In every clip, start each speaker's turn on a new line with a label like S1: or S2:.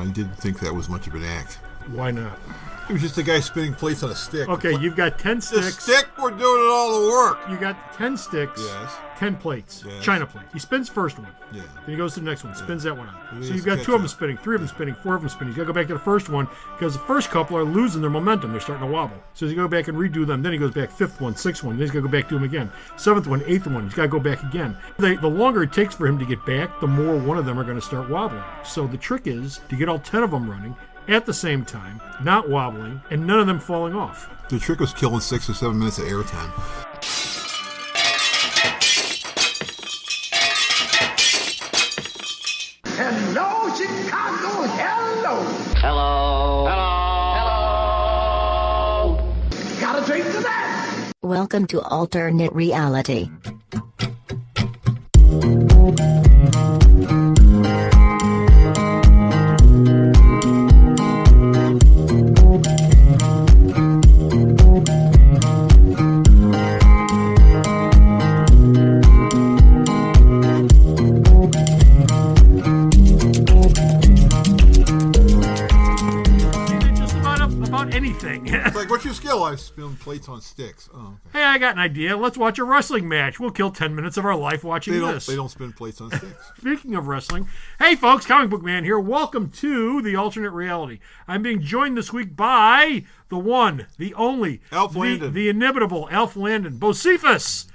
S1: I didn't think that was much of an act.
S2: Why not?
S1: It was just a guy spinning plates on a stick.
S2: Okay, you've got 10 sticks.
S1: The stick, we're doing it all the work.
S2: You got 10 sticks,
S1: yes.
S2: 10 plates,
S1: yes.
S2: China plate. He spins first one.
S1: Yeah.
S2: Then he goes to the next one, spins that one on. So you've
S1: got
S2: got 2 of them spinning, 3 of them spinning, 4 of them spinning. You got to go back to the first one because the first couple are losing their momentum. They're starting to wobble. So you go back and redo them. Then he goes back 5th one, 6th one. Then he's got to go back to them again. 7th one, 8th one. He's got to go back again. The longer it takes for him to get back, the more one of them are going to start wobbling. So the trick is to get all 10 of them running at the same time, not wobbling, and none of them falling off.
S1: The trick was killing 6 or 7 minutes of airtime.
S3: Hello, Chicago, hello.
S4: Hello.
S3: Hello. Gotta drink to that.
S5: Welcome to Alternate Reality.
S1: It's like, what's your skill? I spin plates on sticks. Oh, okay.
S2: Hey, I got an idea. Let's watch a wrestling match. We'll kill 10 minutes of our life watching this.
S1: They don't spin plates on sticks.
S2: Speaking of wrestling, hey folks, Comicbookman here. Welcome to the Alternate Reality. I'm being joined this week by the one, the only,
S1: Alf Landon.
S2: the inimitable Alf Landon, Bocepheus.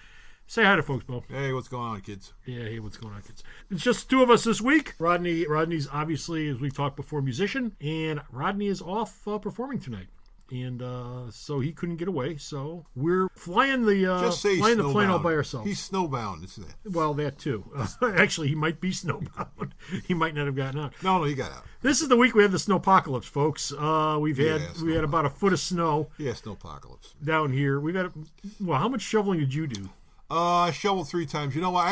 S2: Say hi to folks, Bo.
S1: Hey, what's going on, kids?
S2: Yeah, hey, what's going on, kids? It's just 2 of us this week. Rodney's obviously, as we've talked before, musician, and Rodney is off performing tonight. And so he couldn't get away. So we're flying the plane all by ourselves.
S1: He's snowbound, isn't it?
S2: Well, that too. Actually, he might be snowbound. He might not have gotten out.
S1: No, he got out.
S2: This is the week we had the snowpocalypse, folks. We had about a foot of snow.
S1: Yeah, snowpocalypse
S2: down here. We've had how much shoveling did you do?
S1: I shoveled 3 times. You know what?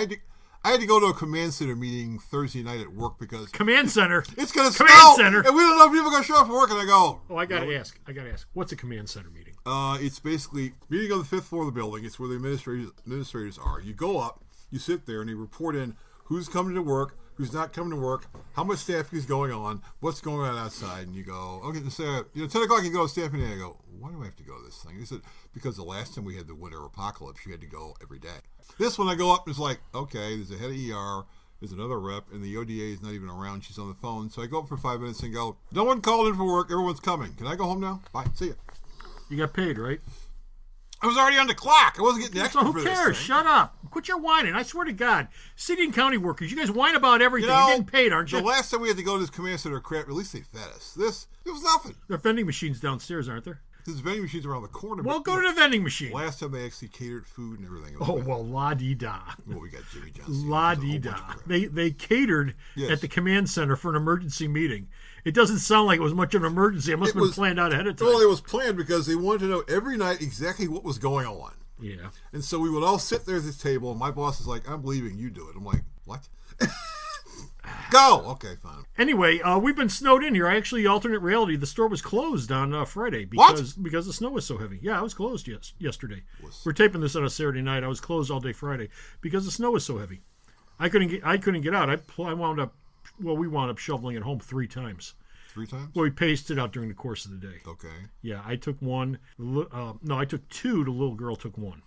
S1: I had to go to a command center meeting Thursday night at work because
S2: command center.
S1: It's gonna
S2: command
S1: snow,
S2: center,
S1: and we don't know if people are gonna show up for work. And I go,
S2: I gotta ask. What's a command center meeting?
S1: It's basically meeting on the 5th floor of the building. It's where the administrators are. You go up, you sit there, and they report in who's coming to work, who's not coming to work, how much staffing is going on, what's going on outside, and you go, okay, so 10 o'clock you go to staffing day. I go, why do I have to go to this thing? He said, because the last time we had the winter apocalypse, you had to go every day. This one I go up and it's like, okay, there's a head of ER, there's another rep, and the ODA is not even around. She's on the phone. So I go up for 5 minutes and go, no one called in for work. Everyone's coming. Can I go home now? Bye. See ya.
S2: You got paid, right?
S1: I was already on the clock. I wasn't getting extra
S2: so
S1: for
S2: who
S1: this
S2: cares?
S1: thing.
S2: Shut up. Quit your whining. I swear to God. City and county workers, you guys whine about everything. You're getting paid, aren't you?
S1: The last time we had to go to this command center crap, at least they fed us. It was nothing.
S2: There are vending machines downstairs, aren't there?
S1: There's vending machines around the corner.
S2: Well, go to the vending machine.
S1: Last time they actually catered food and everything.
S2: Well, la-dee-da.
S1: Well, we got Jimmy Johnson.
S2: La-dee-da. They catered at the command center for an emergency meeting. It doesn't sound like it was much of an emergency. It must have been planned out ahead of time.
S1: Well, it was planned because they wanted to know every night exactly what was going on.
S2: Yeah.
S1: And so we would all sit there at this table, and my boss is like, I'm leaving, you do it. I'm like, what? Go! Okay, fine.
S2: Anyway, we've been snowed in here. Alternate reality, the store was closed on Friday because the snow was so heavy. Yeah, I was closed yesterday. We're taping this on a Saturday night. I was closed all day Friday because the snow was so heavy. I couldn't get out. We wound up shoveling at home 3 times.
S1: 3 times?
S2: Well, we paced it out during the course of the day.
S1: Okay.
S2: Yeah, I took 1. I took 2. The little girl took 1.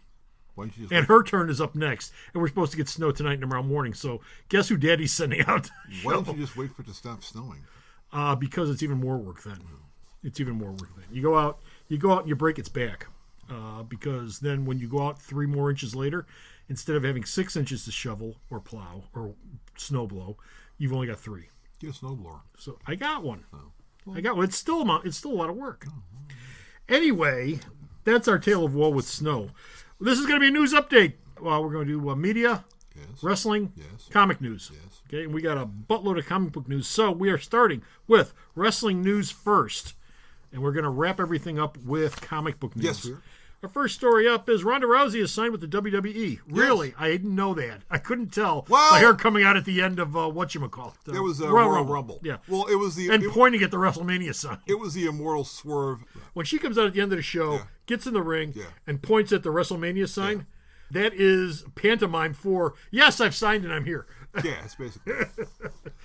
S1: And
S2: her turn is up next. And we're supposed to get snow tonight and tomorrow morning. So guess who Daddy's sending out?
S1: Why don't you just wait for it to stop snowing?
S2: Because it's even more work then. You go out and you break its back. Because then when you go out 3 more inches later, instead of having 6 inches to shovel or plow or snow blow, you've only got 3.
S1: Get a snowblower.
S2: So I got one. I got one. It's still a lot of work. Anyway, that's our tale of woe with snow. This is going to be a news update. We're going to do media, wrestling, comic news.
S1: Yes.
S2: Okay, and we got a buttload of comic book news. So we are starting with wrestling news first, and we're going to wrap everything up with comic book news.
S1: Yes, we are.
S2: Our first story up is Rhonda Rousey is signed with the WWE. Really? I didn't know that. I couldn't tell by her coming out at the end of whatchamacallit.
S1: It was Royal Rumble.
S2: Yeah.
S1: Well, it was
S2: pointing at the WrestleMania sign.
S1: It was the Immortal Swerve.
S2: When she comes out at the end of the show, gets in the ring, and points at the WrestleMania sign, that is pantomime for, yes, I've signed and I'm here.
S1: Yeah, it's basically.
S2: I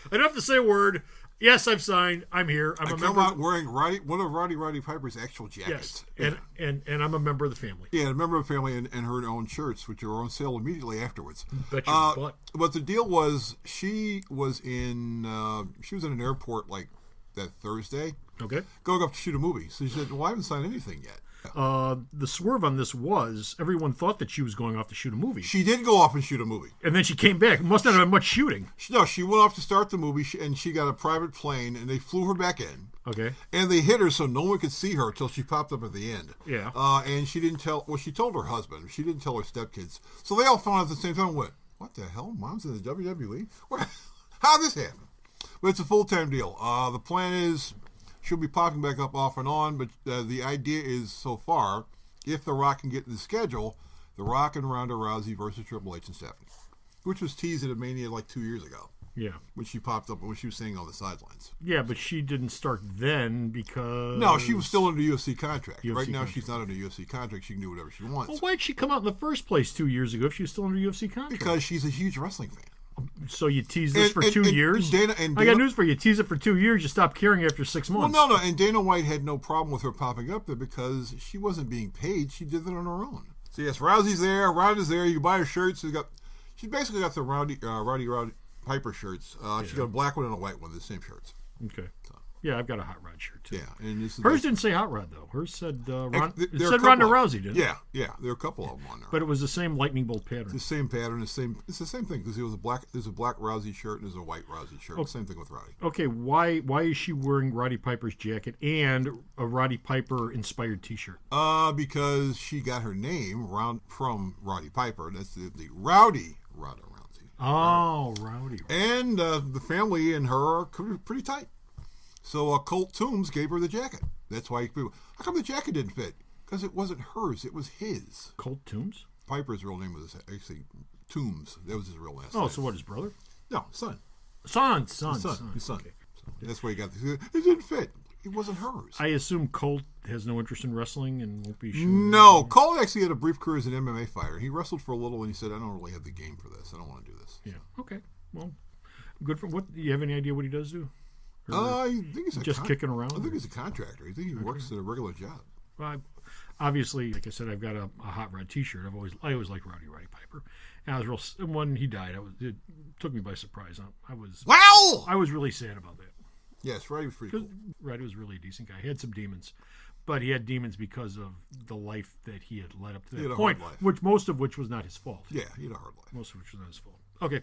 S2: don't have to say a word. Yes, I've signed. I'm here. I'm
S1: I
S2: a
S1: come
S2: member.
S1: out wearing one of Roddy Piper's actual jackets.
S2: Yes, and I'm a member of the family.
S1: Yeah, a member of the family and her own shirts, which are on sale immediately afterwards.
S2: Bet your butt.
S1: But the deal was, she was in an airport like that Thursday.
S2: Okay.
S1: Going up to shoot a movie. So she said, well, I haven't signed anything yet.
S2: The swerve on this was everyone thought that she was going off to shoot a movie.
S1: She did go off and shoot a movie.
S2: And then she came back. Must not have been much shooting.
S1: No, she went off to start the movie, and she got a private plane, and they flew her back in.
S2: Okay.
S1: And they hit her so no one could see her until she popped up at the end.
S2: Yeah.
S1: And she didn't tell, well, she told her husband. She didn't tell her stepkids. So they all found out at the same time and went, what the hell? Mom's in the WWE? How'd this happen? But it's a full-time deal. The plan is she'll be popping back up off and on, but the idea is so far, if The Rock can get in the schedule, The Rock and Ronda Rousey versus Triple H and Stephanie, which was teased at a Mania like 2 years ago.
S2: Yeah.
S1: When she popped up and when she was sitting on the sidelines.
S2: Yeah, but she didn't start then because...
S1: No, she was still under UFC contract.
S2: UFC
S1: right now
S2: contract.
S1: she's not under UFC contract. She can do whatever she wants.
S2: Well, why'd she come out in the first place 2 years ago if she was still under UFC contract?
S1: Because she's a huge wrestling fan.
S2: So you tease this for 2 years?
S1: I
S2: got news for you. You tease it for 2 years, you stop caring after 6 months.
S1: Well, no. And Dana White had no problem with her popping up there because she wasn't being paid. She did it on her own. So, yes, Rousey's there. Ronda's there. You can buy her shirts. She basically got the Roddy Piper shirts. She got a black one and a white one, the same shirts.
S2: Okay. Yeah, I've got a Hot Rod shirt, too.
S1: Yeah. And this is
S2: hers didn't say Hot Rod, though. Hers said, Ronda Rousey, didn't it?
S1: Yeah. There are a couple of them on there.
S2: But it was the same lightning bolt pattern.
S1: The same pattern. It's the same thing because there's a black Rousey shirt and there's a white Rousey shirt. Same thing with Roddy.
S2: Okay, why is she wearing Roddy Piper's jacket and a Roddy Piper inspired T-shirt?
S1: Because she got her name from Roddy Piper. That's the Rowdy Ronda Rousey.
S2: Oh, Rowdy.
S1: And the family and her are pretty tight. So Colt Toombs gave her the jacket. That's why people, how come the jacket didn't fit? Because it wasn't hers, it was his.
S2: Colt Toombs?
S1: Piper's real name was actually Toombs. That was his real last
S2: name.
S1: name.
S2: So what, his brother?
S1: No, son.
S2: His son.
S1: His son.
S2: Okay.
S1: So that's why he got this. It didn't fit. It wasn't hers.
S2: I assume Colt has no interest in wrestling and won't be shooting.
S1: No, Colt actually had a brief career as an MMA fighter. He wrestled for a little and he said, I don't really have the game for this. I don't want to do this.
S2: Yeah. Okay. Well, good for what? You have any idea what he does do?
S1: I think he's
S2: just kicking around.
S1: I think he's a contractor. I think he works at a regular job.
S2: Well, obviously, like I said, I've got a Hot Rod T-shirt. I always liked Roddy Piper. And I was real when he died. It took me by surprise. I was really sad about that.
S1: Yes, Roddy was pretty cool.
S2: Roddy was really a decent guy. He had some demons, but he had demons because of the life that he had led up to that point, most of which was not his fault.
S1: Yeah, he had a hard life.
S2: Most of which was not his fault. Okay.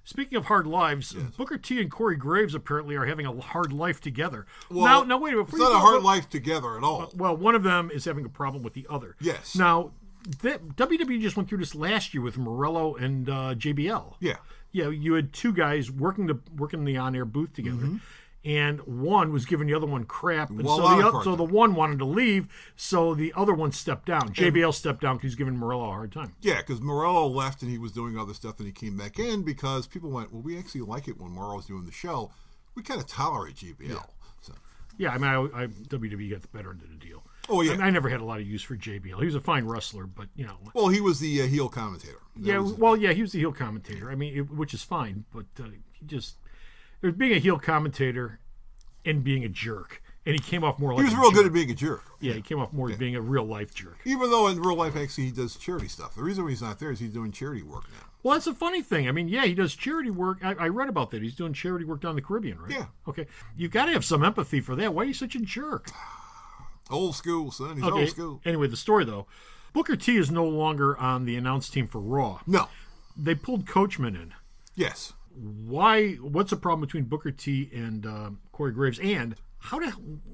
S2: Speaking of hard lives, yes. Booker T and Corey Graves apparently are having a hard life together.
S1: Well,
S2: now wait a minute.
S1: It's not a hard life together at all.
S2: Well, one of them is having a problem with the other.
S1: Yes.
S2: Now, WWE just went through this last year with Morello and JBL.
S1: Yeah.
S2: Yeah, you had two guys working the on-air booth together. Mm-hmm. And one was giving the other one crap. And so the one wanted to leave, so the other one stepped down. JBL stepped down because he's giving Morello a hard time.
S1: Yeah, because Morello left and he was doing other stuff and he came back in because people went, well, we actually like it when Morello's doing the show. We kind of tolerate JBL.
S2: Yeah,
S1: so.
S2: Yeah, I mean, WWE got the better end of the deal.
S1: Oh, yeah.
S2: I never had a lot of use for JBL. He was a fine wrestler, but, you know.
S1: Well, he was the heel commentator.
S2: He was the heel commentator. I mean, which is fine, but he just... There's being a heel commentator and being a jerk. And he came off more like
S1: he was real good at being a jerk.
S2: Yeah, he came off more as being a real-life jerk.
S1: Even though in real life, actually, he does charity stuff. The reason he's not there is he's doing charity work now.
S2: Well, that's a funny thing. I mean, yeah, he does charity work. I read about that. He's doing charity work down the Caribbean, right?
S1: Yeah.
S2: Okay. You've got to have some empathy for that. Why are you such a jerk?
S1: Old school, son. He's old school.
S2: Anyway, the story, though. Booker T is no longer on the announce team for Raw.
S1: No.
S2: They pulled Coachman in.
S1: Yes.
S2: Why? What's the problem between Booker T and Corey Graves? And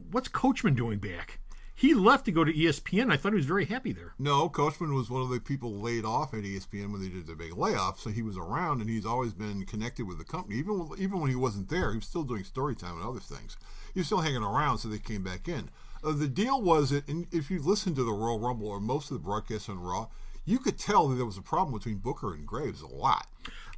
S2: what's Coachman doing back? He left to go to ESPN. I thought he was very happy there.
S1: No, Coachman was one of the people laid off at ESPN when they did the big layoff, so he was around, and he's always been connected with the company. Even when he wasn't there, he was still doing story time and other things. He was still hanging around, so they came back in. The deal was that if you listen to the Royal Rumble or most of the broadcasts on Raw, you could tell that there was a problem between Booker and Graves a lot.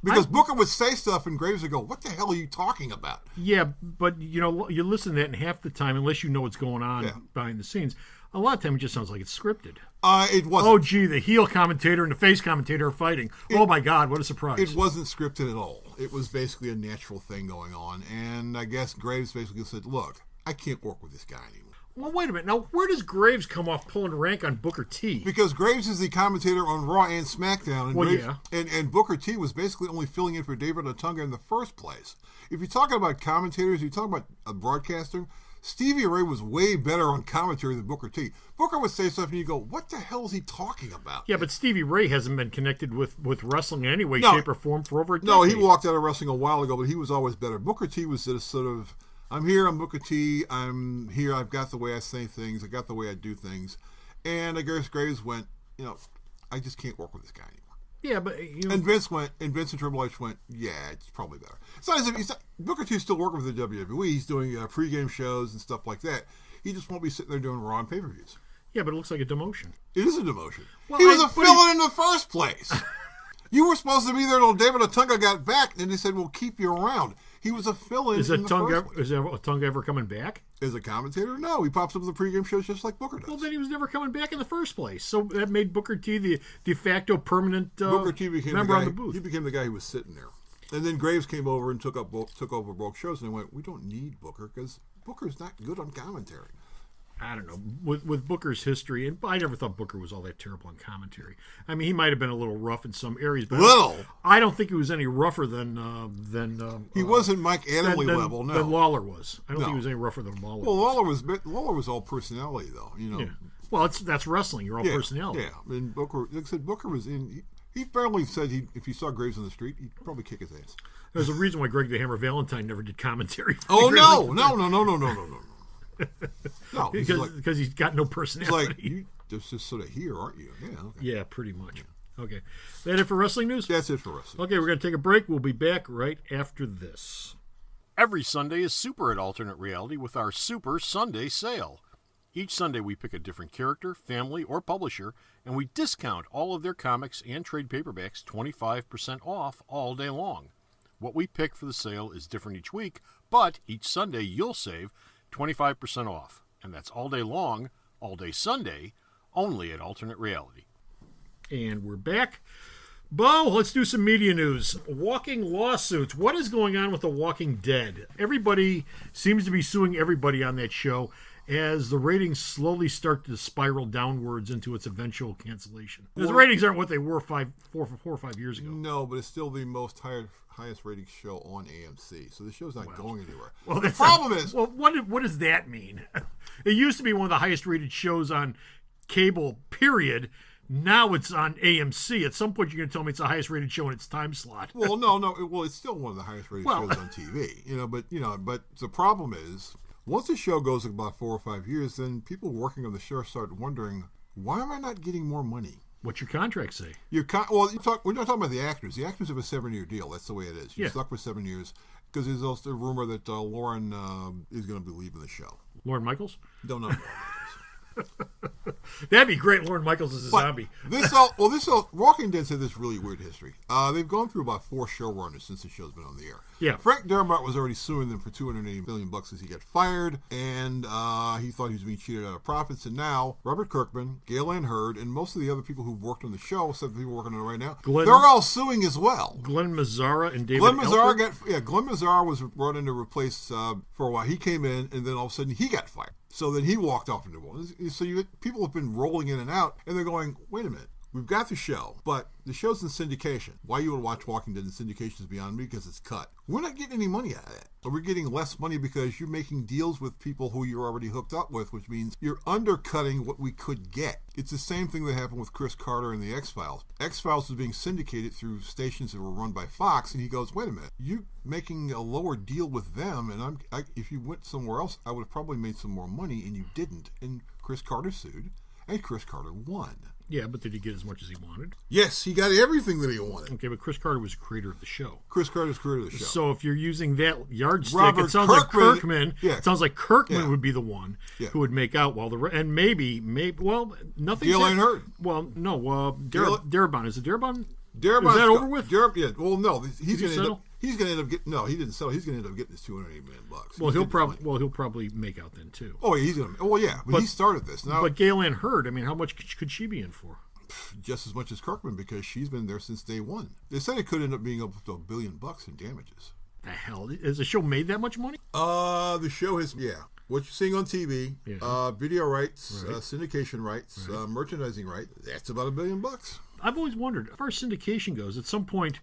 S1: Because Booker would say stuff and Graves would go, what the hell are you talking about?
S2: Yeah, but, you listen to that, and half the time, unless you know what's going on behind the scenes, a lot of time it just sounds like it's scripted.
S1: It wasn't.
S2: Oh, gee, the heel commentator and the face commentator are fighting. Oh, my God, what a surprise.
S1: It wasn't scripted at all. It was basically a natural thing going on. And I guess Graves basically said, look, I can't work with this guy anymore.
S2: Well, wait a minute. Now, where does Graves come off pulling rank on Booker T?
S1: Because Graves is the commentator on Raw and SmackDown. And and Booker T was basically only filling in for David Otunga in the first place. If you're talking about commentators, you're talking about a broadcaster, Stevie Ray was way better on commentary than Booker T. Booker would say stuff and you go, what the hell is he talking about?
S2: Yeah, but Stevie Ray hasn't been connected with wrestling in any way, shape, or form for over a decade.
S1: No, he walked out of wrestling a while ago, but he was always better. Booker T was this sort of, I'm here, I'm Booker T, I'm here, I've got the way I say things, I got the way I do things. And I guess Graves went, I just can't work with this guy anymore.
S2: Yeah, but
S1: and Vince and Triple H went, yeah, it's probably better. It's not as if Booker T's still working with the WWE. He's doing pregame shows and stuff like that. He just won't be sitting there doing Raw and pay-per-views.
S2: Yeah, but it looks like a demotion.
S1: It is a demotion. Well, he was a fill-in in the first place. You were supposed to be there until David Otunga got back, and they said, we'll keep you around. He was a fill-in in the first place.
S2: Is Otunga ever coming back?
S1: As a commentator? No, he pops up in the pregame shows just like Booker does.
S2: Well, then he was never coming back in the first place. So that made Booker T the de facto permanent
S1: Booker T became
S2: member
S1: the guy,
S2: on the booth.
S1: He became the guy who was sitting there. And then Graves came over and took over both shows, and they went, we don't need Booker because Booker's not good on commentary.
S2: I don't know. With Booker's history, and I never thought Booker was all that terrible on commentary. I mean, he might have been a little rough in some areas, but I don't think he was any rougher than
S1: he wasn't Mike Adamle level. No,
S2: than Lawler was. I don't think he was any rougher than Lawler.
S1: Well, Lawler was all personality, though.
S2: Yeah. Well, that's wrestling. You're all personality.
S1: Yeah, and Booker, like I said, Booker was in. He apparently said if he saw Graves on the street, he'd probably kick his ass.
S2: There's a reason why Greg the Hammer Valentine never did commentary.
S1: Oh no! No,
S2: because he's got no personality.
S1: It's like, you're just sort of here, aren't you? Yeah, okay.
S2: Yeah, pretty much. Okay. That it for wrestling news?
S1: That's it for wrestling.
S2: Okay, we're going to take a break. We'll be back right after this. Every Sunday is super at Alternate Reality with our Super Sunday Sale. Each Sunday we pick a different character, family, or publisher, and we discount all of their comics and trade paperbacks 25% off all day long. What we pick for the sale is different each week, but each Sunday you'll save 25% off. And that's all day long, all day Sunday, only at Alternate Reality. And we're back. Bo, let's do some media news. Walking lawsuits. What is going on with The Walking Dead? Everybody seems to be suing everybody on that show as the ratings slowly start to spiral downwards into its eventual cancellation. The ratings aren't what they were 4 or 5 years ago.
S1: No, but it's still the most highest rated show on AMC, so the show's not going anywhere.
S2: Well,
S1: the problem is...
S2: Well, what does that mean? It used to be one of the highest rated shows on cable, period. Now it's on AMC. At some point, you're going to tell me it's the highest rated show in its time slot.
S1: Well, no. Well, it's still one of the highest rated shows on TV. But the problem is, once the show goes about 4 or 5 years, then people working on the show start wondering, why am I not getting more money?
S2: What's your contract say?
S1: We're not talking about the actors. The actors have a 7-year deal. That's the way it is. You're stuck with 7 years because there's also a rumor that Lauren is going to be leaving the show.
S2: Lauren Michaels?
S1: Don't know.
S2: That'd be great. Lauren Michaels is a zombie.
S1: Walking Dead's had this really weird history. They've gone through about 4 showrunners since the show's been on the air.
S2: Yeah.
S1: Frank Darabont was already suing them for $280 million because he got fired, and he thought he was being cheated out of profits. And now Robert Kirkman, Gail Ann Hurd, and most of the other people who've worked on the show, except the people working on it right now, they're all suing as well.
S2: Glenn Mazzara and David.
S1: Glenn Mazzara was brought in to replace for a while. He came in, and then all of a sudden he got fired. So then he walked off into the world. So people have been rolling in and out, and they're going, wait a minute. We've got the show, but the show's in syndication. Why you would watch Walking Dead in syndication is beyond me because it's cut. We're not getting any money out of it. But we're getting less money because you're making deals with people who you're already hooked up with, which means you're undercutting what we could get. It's the same thing that happened with Chris Carter and the X-Files. X-Files was being syndicated through stations that were run by Fox, and he goes, wait a minute, you making a lower deal with them, and if you went somewhere else, I would have probably made some more money, and you didn't. And Chris Carter sued, and Chris Carter won.
S2: Yeah, but did he get as much as he wanted?
S1: Yes, he got everything that he wanted.
S2: Okay, but Chris Carter was the creator of the show.
S1: Chris Carter's creator of the show.
S2: So if you're using that yardstick,
S1: Robert
S2: it sounds
S1: Kirkman,
S2: like Kirkman.
S1: yeah.
S2: It sounds like Kirkman
S1: Yeah.
S2: would be the one
S1: Yeah.
S2: who would make out while and maybe nothing.
S1: Gail ain't hurt.
S2: Well, no. Darabont, is it Darabont?
S1: Darabont,
S2: is that over with?
S1: Yeah. Well, no. He's going to end up.
S2: settle?
S1: He's going to end up getting. No, he didn't settle. He's going to end up getting his $280 million.
S2: Well, he'll probably make out then too.
S1: Oh, yeah, he's going to. Well, yeah, but he started this. Now,
S2: But Gail Ann Hurd, I mean, how much could she be in for?
S1: just as much as Kirkman, because she's been there since day one. They said it could end up being up to $1 billion in damages.
S2: The hell, has the show made that much money?
S1: The show has, what you're seeing on TV,
S2: Yeah.
S1: Video rights,
S2: Right.
S1: syndication rights, merchandising rights. That's about $1 billion.
S2: I've always wondered, as far as syndication goes, at some point,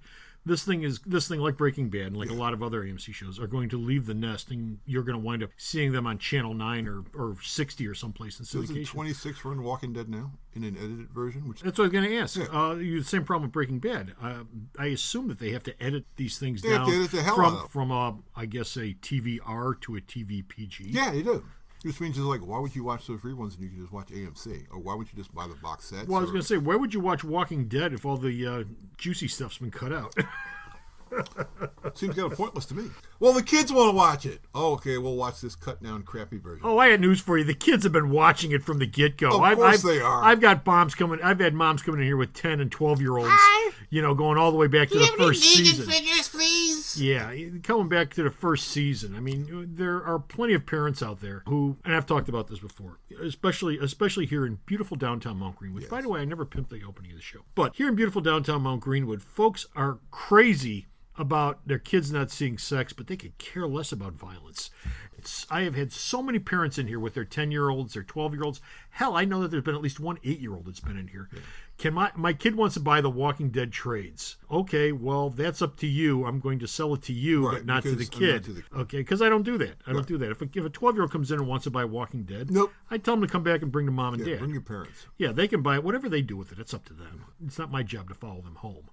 S2: this thing like Breaking Bad and like a lot of other AMC shows are going to leave the nest, and you're going to wind up seeing them on Channel 9 or 60 or someplace in
S1: There's a
S2: syndication.
S1: 26 run Walking Dead now in an edited version. Which
S2: That's what I was going to ask.
S1: Yeah.
S2: The same problem with Breaking Bad. I assume that they have to edit these things
S1: They have
S2: down
S1: to edit the hell out of them.
S2: from I guess a TV R to a TV PG.
S1: Yeah, they do. Which means it's like, why would you watch those reruns and you can just watch AMC? Or why would you just buy the box sets?
S2: Well, I was going to say, why would you watch Walking Dead if all the juicy stuff's been cut out?
S1: Seems kind of pointless to me. Well, the kids want to watch it. Oh, okay, we'll watch this cut down crappy version.
S2: Oh, I had news for you. The kids have been watching it from the get-go.
S1: Of course they are.
S2: I've got moms coming. I've had moms coming in here with 10 and 12-year-olds.
S4: Hi.
S2: Going all the way back to the first season.
S4: figures, please?
S2: Yeah, coming back to the first season. I mean, there are plenty of parents out there who, and I've talked about this before, especially here in beautiful downtown Mount Greenwood.
S1: Yes.
S2: By the way, I never pimped the opening of the show. But here in beautiful downtown Mount Greenwood, folks are crazy about their kids not seeing sex, but they could care less about violence. I have had so many parents in here with their 10-year-olds, their 12-year-olds. Hell, I know that there's been at least one 8-year-old that's been in here. Yeah. Can my kid wants to buy the Walking Dead trades? Okay, well, that's up to you. I'm going to sell it to you,
S1: Right,
S2: but not to the kid. Okay, because I don't do that. I don't do that. If a 12-year-old comes in and wants to buy Walking Dead,
S1: Nope.
S2: I tell them to come back and bring the mom and dad.
S1: Bring your parents.
S2: Yeah, they can buy it. Whatever they do with it, it's up to them. It's not my job to follow them home.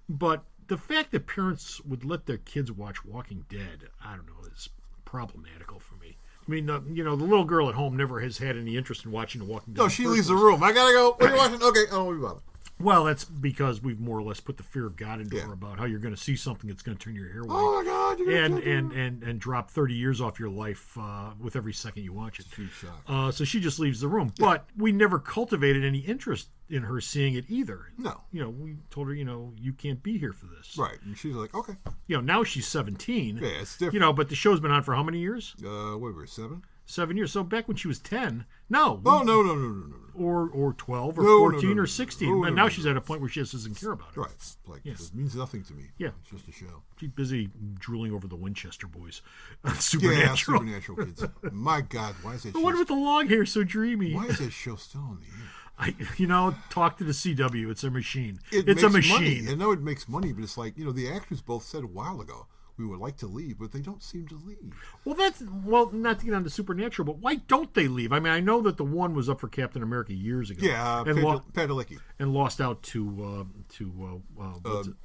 S2: But the fact that parents would let their kids watch Walking Dead, I don't know, is problematical for me. I mean, the little girl at home never has had any interest in watching The Walking Dead.
S1: No, she leaves the room. I gotta go. What are you watching? Okay, I don't want to be bothered.
S2: Well, that's because we've more or less put the fear of God into
S1: Yeah.
S2: her about how you're going to see something that's going to turn your hair white.
S1: Oh my God! You're gonna kill me.
S2: and drop 30 years off your life with every second you watch it.
S1: She's shocked.
S2: So she just leaves the room. But we never cultivated any interest in her seeing it either.
S1: No.
S2: We told her, you can't be here for this.
S1: Right, and she's like, okay.
S2: Now she's 17.
S1: Yeah, it's different.
S2: But the show's been on for how many years?
S1: What were it, 7?
S2: 7 years. So back when she was 10. No.
S1: Oh, no.
S2: Or 12 or
S1: No,
S2: 14
S1: no.
S2: or 16.
S1: No,
S2: and
S1: no,
S2: now
S1: no,
S2: she's at a point where she just doesn't care about it.
S1: Right. Like, it means nothing to me.
S2: Yeah.
S1: It's just a show.
S2: She's busy drooling over the Winchester boys.
S1: Yeah,
S2: Supernatural.
S1: Supernatural kids. My God, why is that
S2: But
S1: show...
S2: what with the long hair so dreamy?
S1: Why is that show still on the air?
S2: Talk to the CW. It's a machine.
S1: It's
S2: a
S1: makes
S2: machine.
S1: Money. I know it makes money, but it's like, the actors both said a while ago, we would like to leave, but they don't seem to leave.
S2: Well, not to get on to Supernatural, but why don't they leave? I mean, I know that the one was up for Captain America years ago.
S1: Yeah, Padalecki.
S2: And lost out to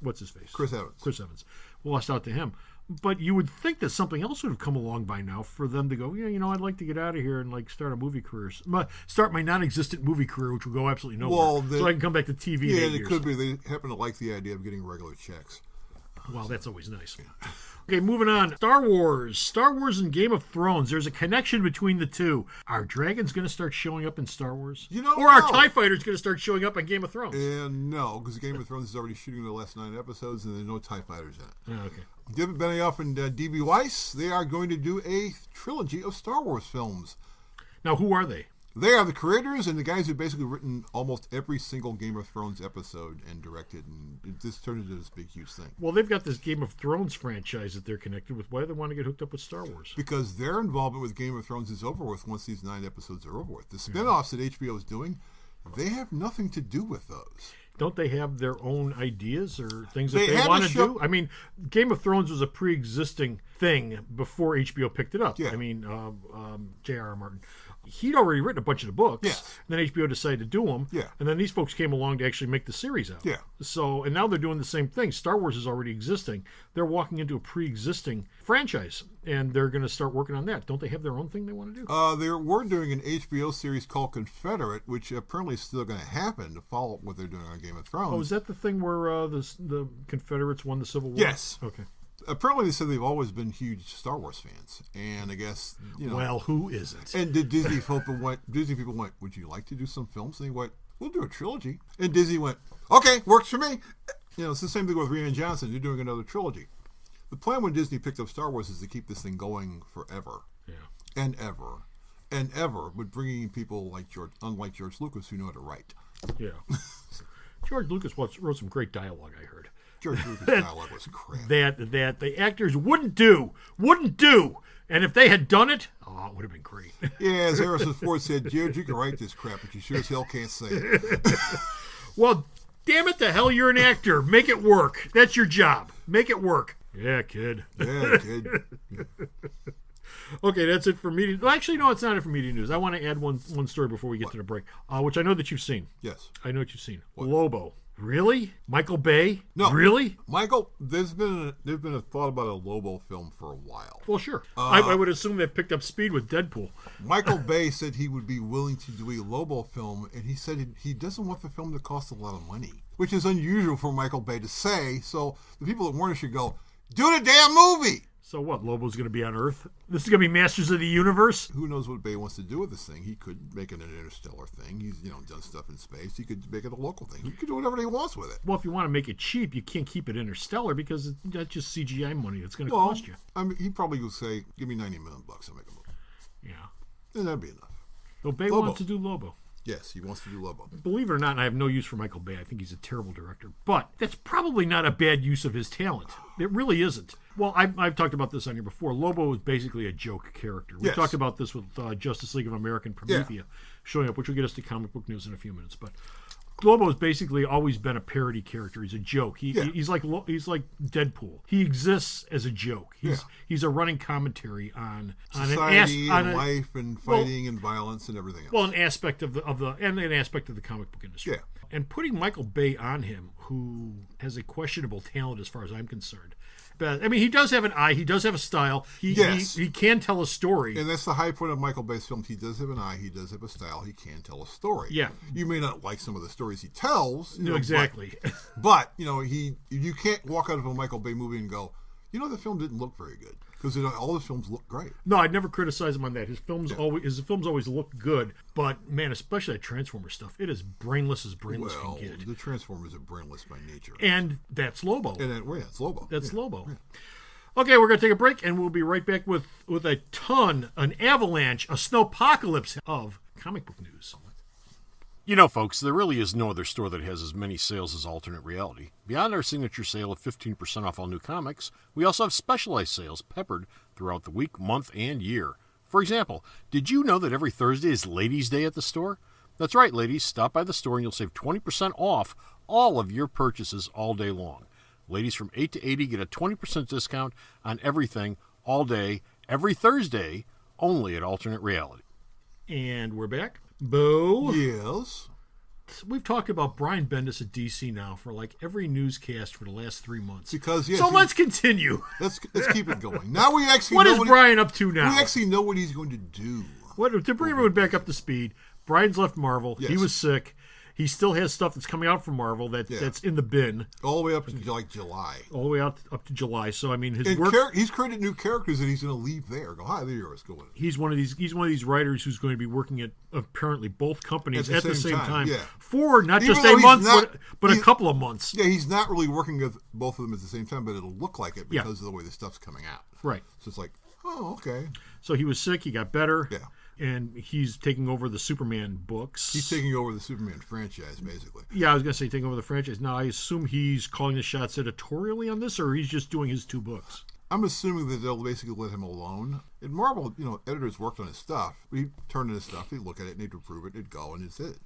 S2: what's his face?
S1: Chris Evans.
S2: Lost out to him. But you would think that something else would have come along by now for them to go, I'd like to get out of here and start a movie career. Start my non-existent movie career, which will go absolutely nowhere. So I can come back to TV in 8 years.
S1: It could be. They happen to like the idea of getting regular checks.
S2: Well, that's always nice. Okay, moving on. Star Wars and Game of Thrones. There's a connection between the two. Are dragons going to start showing up in Star Wars? Or are TIE fighters going to start showing up on Game of Thrones?
S1: No, because Game of Thrones is already shooting the last 9 episodes, and there are no TIE fighters in it.
S2: Oh, okay.
S1: David Benioff and D.B. Weiss, they are going to do a trilogy of Star Wars films.
S2: Now, who are they?
S1: They are the creators and the guys who've basically written almost every single Game of Thrones episode and directed, and this turned into this big, huge thing.
S2: Well, they've got this Game of Thrones franchise that they're connected with. Why do they want to get hooked up with Star Wars?
S1: Because their involvement with Game of Thrones is over with once these 9 episodes are over with. The spin-offs that HBO is doing, they have nothing to do with those.
S2: Don't they have their own ideas or things that they want to do? I mean, Game of Thrones was a pre-existing thing before HBO picked it up.
S1: Yeah.
S2: I mean, J.R.R. Martin. he'd already written a bunch of the books.
S1: Yes.
S2: And then HBO decided to do them.
S1: Yeah.
S2: And then these folks came along to actually make the series out.
S1: Yeah.
S2: So, and now they're doing the same thing. Star Wars is already existing. They're walking into a pre-existing franchise, and they're going to start working on that. Don't they have their own thing they want to do?
S1: They were doing an HBO series called Confederate, which apparently is still going to happen to follow up what they're doing on Game of Thrones.
S2: Oh, is that the thing where the Confederates won the Civil War?
S1: Yes.
S2: Okay.
S1: Apparently, they said they've always been huge Star Wars fans, and I guess
S2: Well, who isn't?
S1: And the Disney people went, "Would you like to do some films?" And they went, "We'll do a trilogy." And Disney went, "Okay, works for me." It's the same thing with reimagines. They're doing another trilogy. The plan when Disney picked up Star Wars is to keep this thing going forever, and ever, and ever, but bringing in people like unlike George Lucas, who know how to write.
S2: Yeah. George Lucas wrote some great dialogue, I heard.
S1: George Lucas' dialogue was crap.
S2: That the actors wouldn't do. And if they had done it, it would have been great.
S1: Yeah, as Harrison Ford said, George, you can write this crap, but you sure as hell can't say it.
S2: Well, damn it, the hell, you're an actor. Make it work. That's your job. Make it work. Yeah, kid.
S1: Yeah, kid.
S2: Okay, that's it for media. Well, actually, no, it's not it for media news. I want to add one story before we get to the break, which I know that you've seen.
S1: Yes.
S2: I know what you've seen.
S1: What?
S2: Lobo. Really? Michael Bay?
S1: No.
S2: Really?
S1: Michael, there's been a thought about a Lobo film for a while.
S2: Well, sure. I would assume they picked up speed with Deadpool.
S1: Michael Bay said he would be willing to do a Lobo film, and he said he doesn't want the film to cost a lot of money, which is unusual for Michael Bay to say. So the people at Warner should go, do the damn movie!
S2: So what, Lobo's going to be on Earth? This is going to be Masters of the Universe?
S1: Who knows what Bay wants to do with this thing? He could make it an interstellar thing. He's done stuff in space. He could make it a local thing. He could do whatever he wants with it.
S2: Well, if you want to make it cheap, you can't keep it interstellar because that's just CGI money. It's going to cost you.
S1: I mean, he probably would say, give me $90 million, I'll make a movie.
S2: Yeah.
S1: And that'd be enough.
S2: So Bay wants to do Lobo.
S1: Yes, he wants to do Lobo.
S2: Believe it or not, I have no use for Michael Bay. I think he's a terrible director. But that's probably not a bad use of his talent. It really isn't. Well, I've talked about this on here before. Lobo is basically a joke character. We talked about this with Justice League of America and Promethea showing up, which will get us to comic book news in a few minutes. But Lobo has basically always been a parody character. He's a joke. He's like Deadpool. He exists as a joke. He's a running commentary on
S1: society and life and fighting and violence and everything else.
S2: Well, an aspect of the comic book industry.
S1: Yeah.
S2: And putting Michael Bay on him, who has a questionable talent as far as I'm concerned. But, I mean, he does have an eye. He does have a style. He can tell a story.
S1: And that's the high point of Michael Bay's films. He does have an eye. He does have a style. He can tell a story.
S2: Yeah.
S1: You may not like some of the stories he tells.
S2: No, exactly.
S1: But you can't walk out of a Michael Bay movie and go, the film didn't look very good. Because all his films look great.
S2: No, I'd never criticize him on that. His films always look good, but man, especially that Transformers stuff, it is brainless as brainless can get.
S1: The Transformers are brainless by nature,
S2: and that's Lobo.
S1: And it's Lobo.
S2: That's Lobo. Yeah. Okay, we're gonna take a break, and we'll be right back with an avalanche, a snowpocalypse of comic book news.
S4: Folks, there really is no other store that has as many sales as Alternate Reality. Beyond our signature sale of 15% off all new comics, we also have specialized sales peppered throughout the week, month, and year. For example, did you know that every Thursday is Ladies' Day at the store? That's right, ladies. Stop by the store and you'll save 20% off all of your purchases all day long. Ladies from 8 to 80 get a 20% discount on everything all day, every Thursday, only at Alternate Reality.
S2: And we're back. Bo?
S1: Yes?
S2: We've talked about Brian Bendis at DC now for like every newscast for the last 3 months. Let's continue.
S1: Let's keep it going. Now we actually
S2: What is Brian up to now?
S1: We actually know what he's going to do.
S2: To bring everyone back up to speed, Brian's left Marvel. Yes. He was sick. He still has stuff that's coming out from Marvel that's in the bin.
S1: All the way up to July.
S2: All the way up to July. So I mean, his work.
S1: He's created new characters that he's going to leave there. Go, hi, there you are. Go with it.
S2: He's one of these writers who's going to be working at apparently both companies at the same time.
S1: Yeah.
S2: For not just a month, but a couple of months.
S1: Yeah, he's not really working with both of them at the same time, but it'll look like it because of the way the stuff's coming out.
S2: Right.
S1: So it's like, oh, okay.
S2: So he was sick. He got better.
S1: Yeah.
S2: And he's taking over the Superman books.
S1: He's taking over the Superman franchise, basically.
S2: Yeah, I was going to say taking over the franchise. Now, I assume he's calling the shots editorially on this, or he's just doing his 2 books?
S1: I'm assuming that they'll basically let him alone. In Marvel, editors worked on his stuff. He'd turn in his stuff, he'd look at it, and he'd approve it, it'd go, and it's it.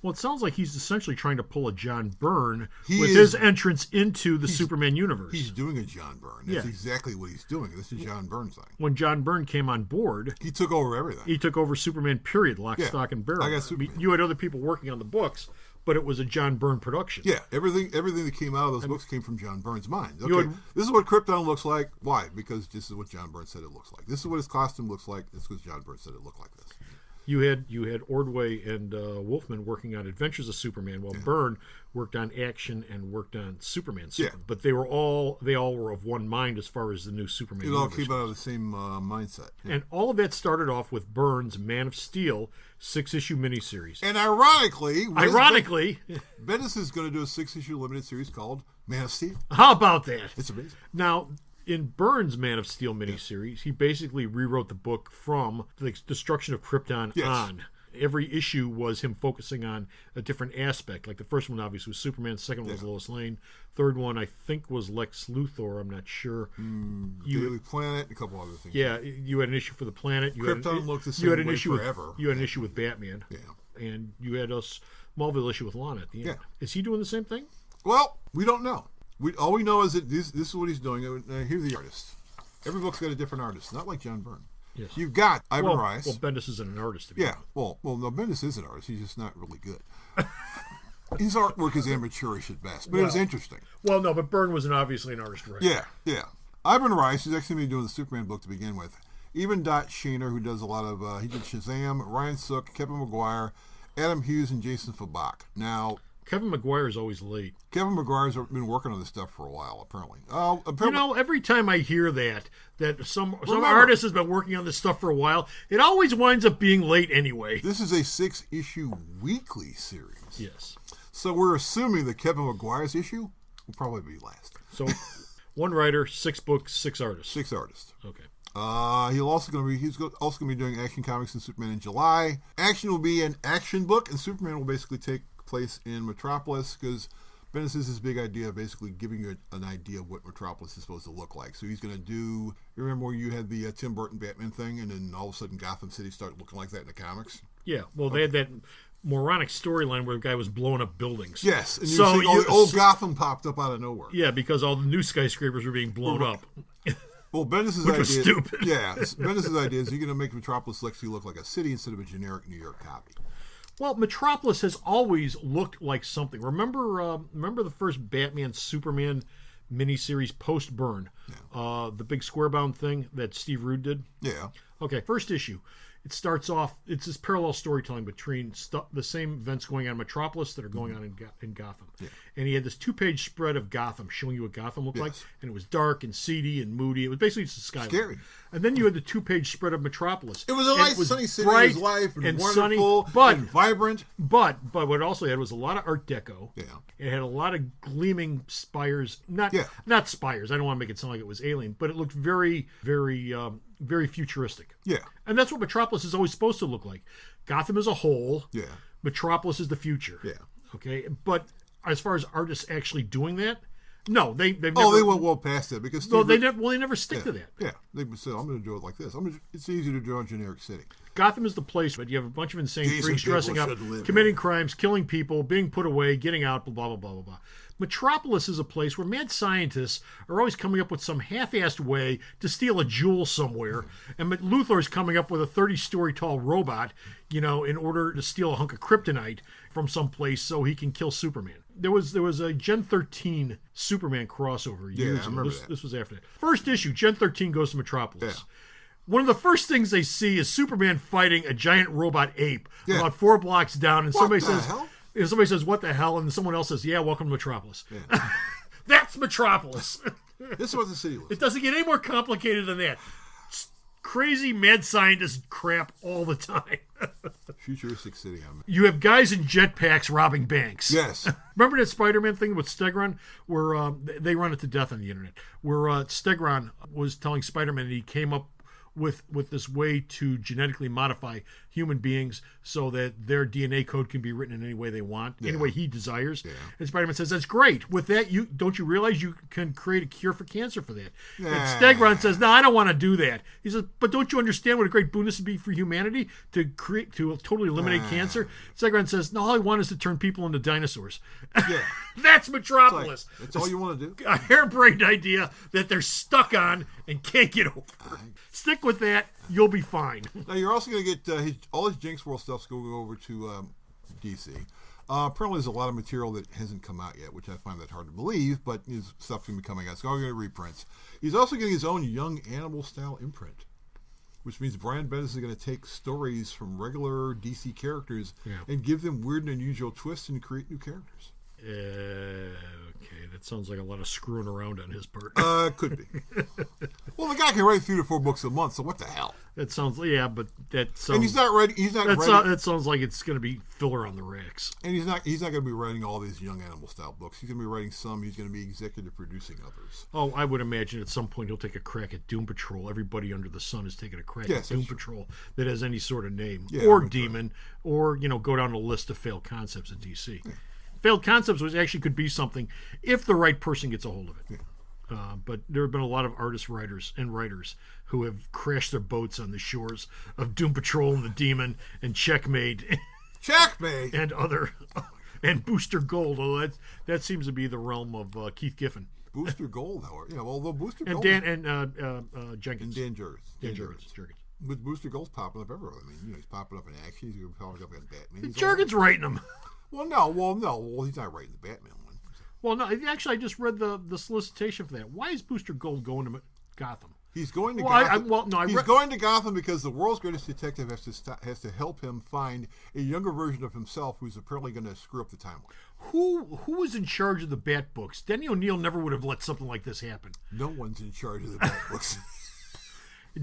S2: Well, it sounds like he's essentially trying to pull a John Byrne with
S1: is-
S2: his entrance into the Superman universe.
S1: He's doing a John Byrne. That's exactly what he's doing. This is John Byrne's thing.
S2: When John Byrne came on board,
S1: He took over everything.
S2: he took over Superman, period, lock,
S1: Yeah.
S2: stock, and barrel.
S1: I got Superman.
S2: You had other people working on the books, but it was a John Byrne production.
S1: Yeah, everything that came out of those books came from John Byrne's mind. Okay,
S2: had-
S1: this is what Krypton looks like. Why? Because this is what John Byrne said it looks like. This is what his costume looks like. This is what John Byrne said it looked like this.
S2: You had Ordway and Wolfman working on Adventures of Superman, while Byrne worked on Action and worked on Superman. But they all were of one mind as far as the new Superman.
S1: It all
S2: universe
S1: came out of the same mindset. Yeah.
S2: And all of that started off with Byrne's Man of Steel 6-issue miniseries.
S1: And ironically, Bendis is going to do a 6-issue limited series called Man of Steel.
S2: How about that?
S1: It's amazing.
S2: Now, in Byrne's Man of Steel miniseries, he basically rewrote the book from the destruction of Krypton on. Every issue was him focusing on a different aspect. Like the first one, obviously, was Superman. The second one was Lois Lane. Third one, I think, was Lex Luthor. I'm not sure.
S1: Daily Planet, and a couple other things.
S2: Yeah, you had an issue for the planet.
S1: Krypton looked the same way forever.
S2: You had an issue with Batman.
S1: Yeah.
S2: And you had a Smallville issue with Lana at the end.
S1: Yeah.
S2: Is he doing the same thing?
S1: Well, we don't know. All we know is that this is what he's doing. Here's the artist. Every book's got a different artist, not like John Byrne.
S2: Yes.
S1: You've got Ivan Rice.
S2: Well, Bendis isn't an artist. To be
S1: yeah. Well, no, Bendis is an artist. He's just not really good. His artwork is amateurish at best, but it was interesting.
S2: Well, no, but Byrne was obviously an artist, right?
S1: Yeah. Ivan Rice is actually going to be doing the Superman book to begin with. Even Dot Shaner, who does a lot of, he did Shazam, Ryan Sook, Kevin Maguire, Adam Hughes, and Jason Fabak. Now,
S2: Kevin Maguire is always late.
S1: Kevin Maguire's been working on this stuff for a while, apparently.
S2: Every time I hear that some artist has been working on this stuff for a while, it always winds up being late anyway.
S1: This is a 6-issue weekly series.
S2: Yes.
S1: So we're assuming that Kevin Maguire's issue will probably be last.
S2: So, one writer, 6 books, 6 artists.
S1: 6 artists.
S2: Okay.
S1: He's also going to be doing Action Comics and Superman in July. Action will be an action book, and Superman will basically take place in Metropolis, because Bendis is his big idea of basically giving you an idea of what Metropolis is supposed to look like. So he's going to do, you remember where you had the Tim Burton Batman thing, and then all of a sudden Gotham City started looking like that in the comics?
S2: Yeah, well, they had that moronic storyline where the guy was blowing up buildings.
S1: Yes, and the old Gotham popped up out of nowhere.
S2: Yeah, because all the new skyscrapers were being blown up.
S1: Well, Bendis'
S2: Which
S1: idea,
S2: was stupid.
S1: Yeah, Bendis' idea is you're going to make Metropolis actually look like a city instead of a generic New York copy.
S2: Well, Metropolis has always looked like something. Remember the first Batman Superman miniseries post Byrne, the big square-bound thing that Steve Rude did.
S1: Yeah.
S2: Okay, first issue. It starts off. It's this parallel storytelling between the same events going on in Metropolis that are going on in Gotham. Yeah. And he had this 2-page spread of Gotham showing you what Gotham looked like, and it was dark and seedy and moody. It was basically just a skyline.
S1: Scary.
S2: And then you had the 2-page spread of Metropolis.
S1: It was a nice sunny city.
S2: Bright,
S1: it was life and
S2: sunny,
S1: wonderful and vibrant.
S2: But what it also had was a lot of Art Deco.
S1: Yeah.
S2: It had a lot of gleaming spires. Not spires. I don't want to make it sound like it was alien, but it looked very, very, very futuristic.
S1: Yeah.
S2: And that's what Metropolis is always supposed to look like. Gotham as a whole.
S1: Yeah.
S2: Metropolis is the future.
S1: Yeah.
S2: Okay. But as far as artists actually doing that, no, they've never.
S1: Oh, they went well past that because
S2: they never stick to that.
S1: Yeah, they said, "I'm going to do it like this. It's easy to draw a generic city."
S2: Gotham is the place, but you have a bunch of insane freaks dressing up, committing crimes, killing people, being put away, getting out, blah blah blah blah blah. Metropolis is a place where mad scientists are always coming up with some half-assed way to steal a jewel somewhere, and Luthor's coming up with a 30-story tall robot, in order to steal a hunk of kryptonite from some place so he can kill Superman. There was a Gen 13 Superman crossover years ago. This was after that. First issue, Gen 13 goes to Metropolis. Yeah. One of the first things they see is Superman fighting a giant robot ape about 4 blocks down, and somebody says, "What the hell?" And someone else says, "Yeah, welcome to Metropolis." Yeah. That's Metropolis.
S1: This is what the city looks like.
S2: It doesn't get any more complicated than that. Crazy mad scientist crap all the time.
S1: Futuristic city.
S2: You have guys in jetpacks robbing banks.
S1: Yes.
S2: Remember that Spider-Man thing with Stegron, where they run it to death on the internet, where Stegron was telling Spider-Man that he came up with this way to genetically modify human beings so that their DNA code can be written in any way they want, any way he desires. Yeah. And Spider-Man says, that's great. With that, don't you realize you can create a cure for cancer for that? And Stegron says, no, I don't want to do that. He says, but don't you understand what a great boon this would be for humanity to totally eliminate cancer? Stegron says, no, all I want is to turn people into dinosaurs. Yeah. That's Metropolis.
S1: That's all you want to do?
S2: A harebrained idea that they're stuck on and can't get over. Stick with that. You'll be fine.
S1: Now, you're also going to get all his Jinx World stuff's going over to DC. Apparently, there's a lot of material that hasn't come out yet, which I find that hard to believe, but his stuff's going to be coming out. It's all going to reprints. He's also getting his own Young Animal-style imprint, which means Brian Bendis is going to take stories from regular DC characters and give them weird and unusual twists and create new characters.
S2: Okay, that sounds like a lot of screwing around on his part.
S1: Could be. Well, the guy can write 3 to 4 books a month, so what the hell?
S2: That sounds, but that sounds.
S1: And he's not ready.
S2: That sounds like it's going to be filler on the racks.
S1: And he's not going to be writing all these Young Animal style books. He's going to be writing some. He's going to be executive producing others.
S2: Oh, I would imagine at some point he'll take a crack at Doom Patrol. Everybody under the sun is taking a crack at Doom Patrol that has any sort of name or demon, or go down a list of failed concepts at DC. Yeah. Failed concepts could be something if the right person gets a hold of it. Yeah. But there have been a lot of artists, writers who have crashed their boats on the shores of Doom Patrol and the Demon and Checkmate.
S1: Checkmate!
S2: And Booster Gold. Although that seems to be the realm of Keith Giffen.
S1: Booster Gold, however. Although Booster
S2: and
S1: Gold.
S2: Jenkins.
S1: And Dan Jurgens.
S2: Dan Jurgens.
S1: But Booster Gold's popping up everywhere. I mean, he's popping up in action. He's popping up in Batman.
S2: Jurgens writing them.
S1: Well, no. He's not writing the Batman one.
S2: Well, no. Actually, I just read the solicitation for that. Why is Booster Gold going to Gotham?
S1: He's going to Gotham. He's going to Gotham because the world's greatest detective has to help him find a younger version of himself who's apparently going to screw up the timeline.
S2: Who was in charge of the Bat books? Denny O'Neil never would have let something like this happen.
S1: No one's in charge of the Bat books.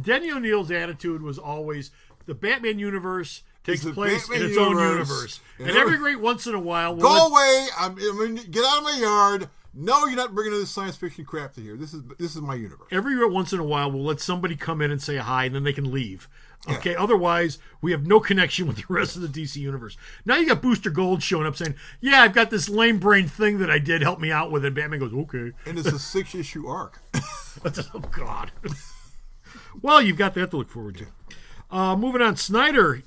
S2: Denny O'Neil's attitude was always the Batman universe takes place in its own universe. And every great once in a while...
S1: Go away! Get out of my yard! No, you're not bringing this science fiction crap to here. This is my universe.
S2: Every once in a while, we'll let somebody come in and say hi, and then they can leave. Okay, otherwise, we have no connection with the rest of the DC universe. Now you got Booster Gold showing up saying, yeah, I've got this lame brain thing that I did, help me out with it. Batman goes, okay.
S1: And it's a 6-issue arc.
S2: Oh, God. Well, you've got that to look forward to. Moving on, Snyder,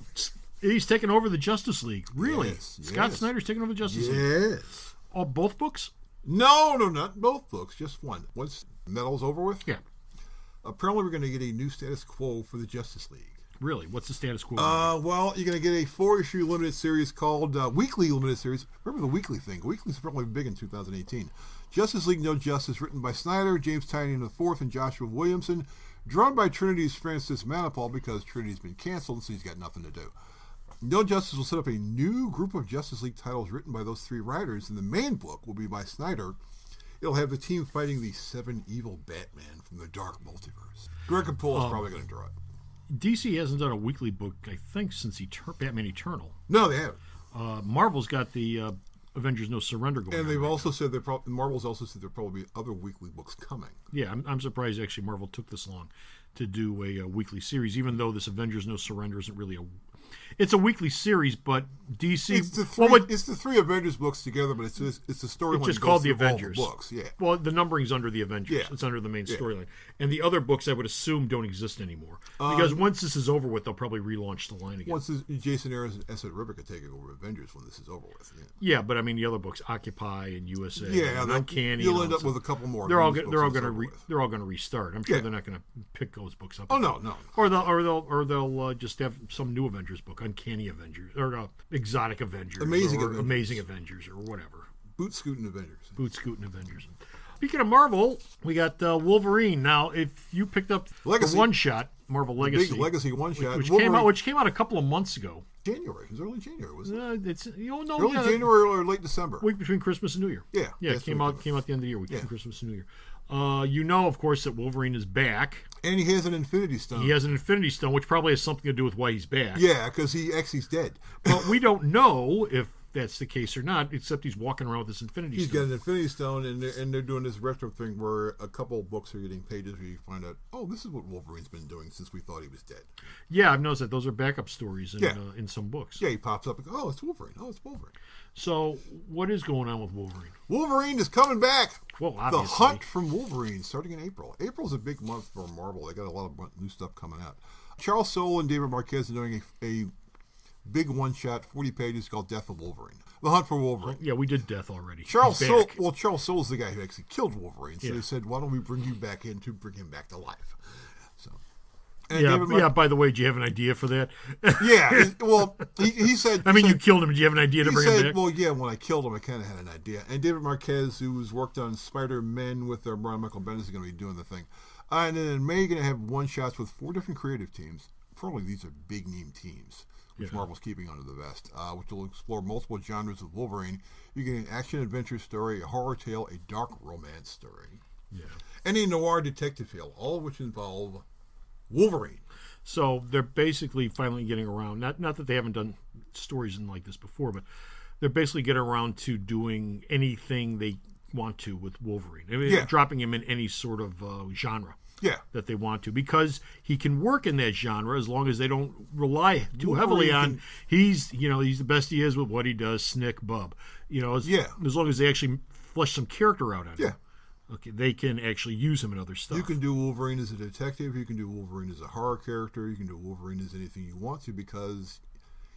S2: he's taking over the Justice League. Really?
S1: Yes,
S2: Scott Snyder's taking over the Justice League?
S1: Yes.
S2: Oh, both books?
S1: No, not both books, just one. Once Metal's over with?
S2: Yeah.
S1: Apparently we're going to get a new status quo for the Justice League.
S2: Really? What's the status quo?
S1: Well, you're going to get a 4-issue limited series called Weekly Limited Series. Remember the Weekly thing? Weekly's probably big in 2018. Justice League No Justice, written by Snyder, James Tynion IV, and Joshua Williamson. Drawn by Trinity's Francis Manapul because Trinity's been canceled, so he's got nothing to do. No Justice will set up a new group of Justice League titles written by those 3 writers, and the main book will be by Snyder. It'll have the team fighting the 7 evil Batman from the Dark Multiverse. Greg Capullo's probably going to draw it.
S2: DC hasn't done a weekly book, I think, since Batman Eternal.
S1: No, they haven't.
S2: Marvel's got the Avengers No Surrender going on.
S1: And they've also said Marvel's also said there'll probably be other weekly books coming.
S2: Yeah, I'm surprised actually Marvel took this long to do a weekly series, even though this Avengers No Surrender isn't really it's a weekly series, but DC...
S1: It's the 3 Avengers books together, but it's the storyline.
S2: It's just called the Avengers.
S1: All the books, yeah.
S2: Well, the numbering's under the Avengers. Yeah. It's under the main storyline. And the other books, I would assume, don't exist anymore. Because once this is over with, they'll probably relaunch the line again.
S1: Once Jason Aaron's and Esset Ribic are taking over Avengers when this is over with.
S2: Yeah, but I mean, the other books, Occupy and USA, and Uncanny...
S1: You'll end up with a couple more.
S2: They're all going to restart. I'm sure they're not going to pick those books up.
S1: Oh, no.
S2: Or they'll just have some new Avengers book, Uncanny Avengers, or Exotic Avengers, Amazing Avengers, or whatever.
S1: Boot Scootin' Avengers.
S2: Speaking of Marvel, we got Wolverine. Now, if you picked up the one-shot, Marvel Legacy,
S1: big Legacy one-shot,
S2: which came out a couple of months ago.
S1: January. It was early January, wasn't it?
S2: Early
S1: January or late December.
S2: Week between Christmas and New Year.
S1: Yeah.
S2: It came out the end of the year, between Christmas and New Year. Of course, that Wolverine is back.
S1: And he has an Infinity Stone.
S2: He has an Infinity Stone, which probably has something to do with why he's back.
S1: Yeah, because he's dead.
S2: But we don't know if that's the case or not, except he's walking around with this Infinity
S1: He's
S2: Stone.
S1: got an Infinity Stone, and they're doing this retro thing where a couple of books are getting pages where you find out, oh, this is what Wolverine's been doing since we thought he was dead.
S2: Yeah, I've noticed that. Those are backup stories in,
S1: Yeah.
S2: In some books.
S1: Yeah, he pops up and goes, oh, it's Wolverine. Oh, it's Wolverine.
S2: So, what is going on with Wolverine?
S1: Wolverine is coming back.
S2: Well,
S1: The
S2: obviously.
S1: Hunt from Wolverine, starting in April. April's a big month for Marvel. They got a lot of new stuff coming out. Charles Soule and David Marquez are doing a big one-shot, 40 pages called Death of Wolverine. The Hunt for Wolverine.
S2: Yeah, we did Death already.
S1: Charles
S2: He's
S1: Soule,
S2: back.
S1: well, Charles Soule's the guy who actually killed Wolverine. So
S2: Yeah.
S1: they said, why don't we bring you back in to bring him back to life? So, and
S2: Yeah,
S1: David
S2: by the way, do you have an idea for that?
S1: He said...
S2: I mean,
S1: he
S2: you
S1: said,
S2: killed him. Do you have an idea to
S1: he
S2: bring him
S1: said,
S2: back?
S1: well, yeah, when I killed him, I kind of had an idea. And David Marquez, who's worked on Spider-Man with Michael Bendis, is going to be doing the thing. And then in May, you're going to have one-shots with 4 different creative teams. Probably these are big-name teams, which Marvel's keeping under the vest, which will explore multiple genres of Wolverine. You get an action-adventure story, a horror tale, a dark romance story, and a noir detective tale, all of which involve Wolverine.
S2: So they're basically finally getting around. Not that they haven't done stories in like this before, but they're basically getting around to doing anything they want to with Wolverine. I mean, dropping him in any sort of genre.
S1: Yeah.
S2: That they want to, because he can work in that genre as long as they don't rely too heavily on he's the best he is with what he does, snick bub. As long as they actually flesh some character out on him. Okay, they can actually use him in other stuff.
S1: You can do Wolverine as a detective, you can do Wolverine as a horror character, you can do Wolverine as anything you want to, because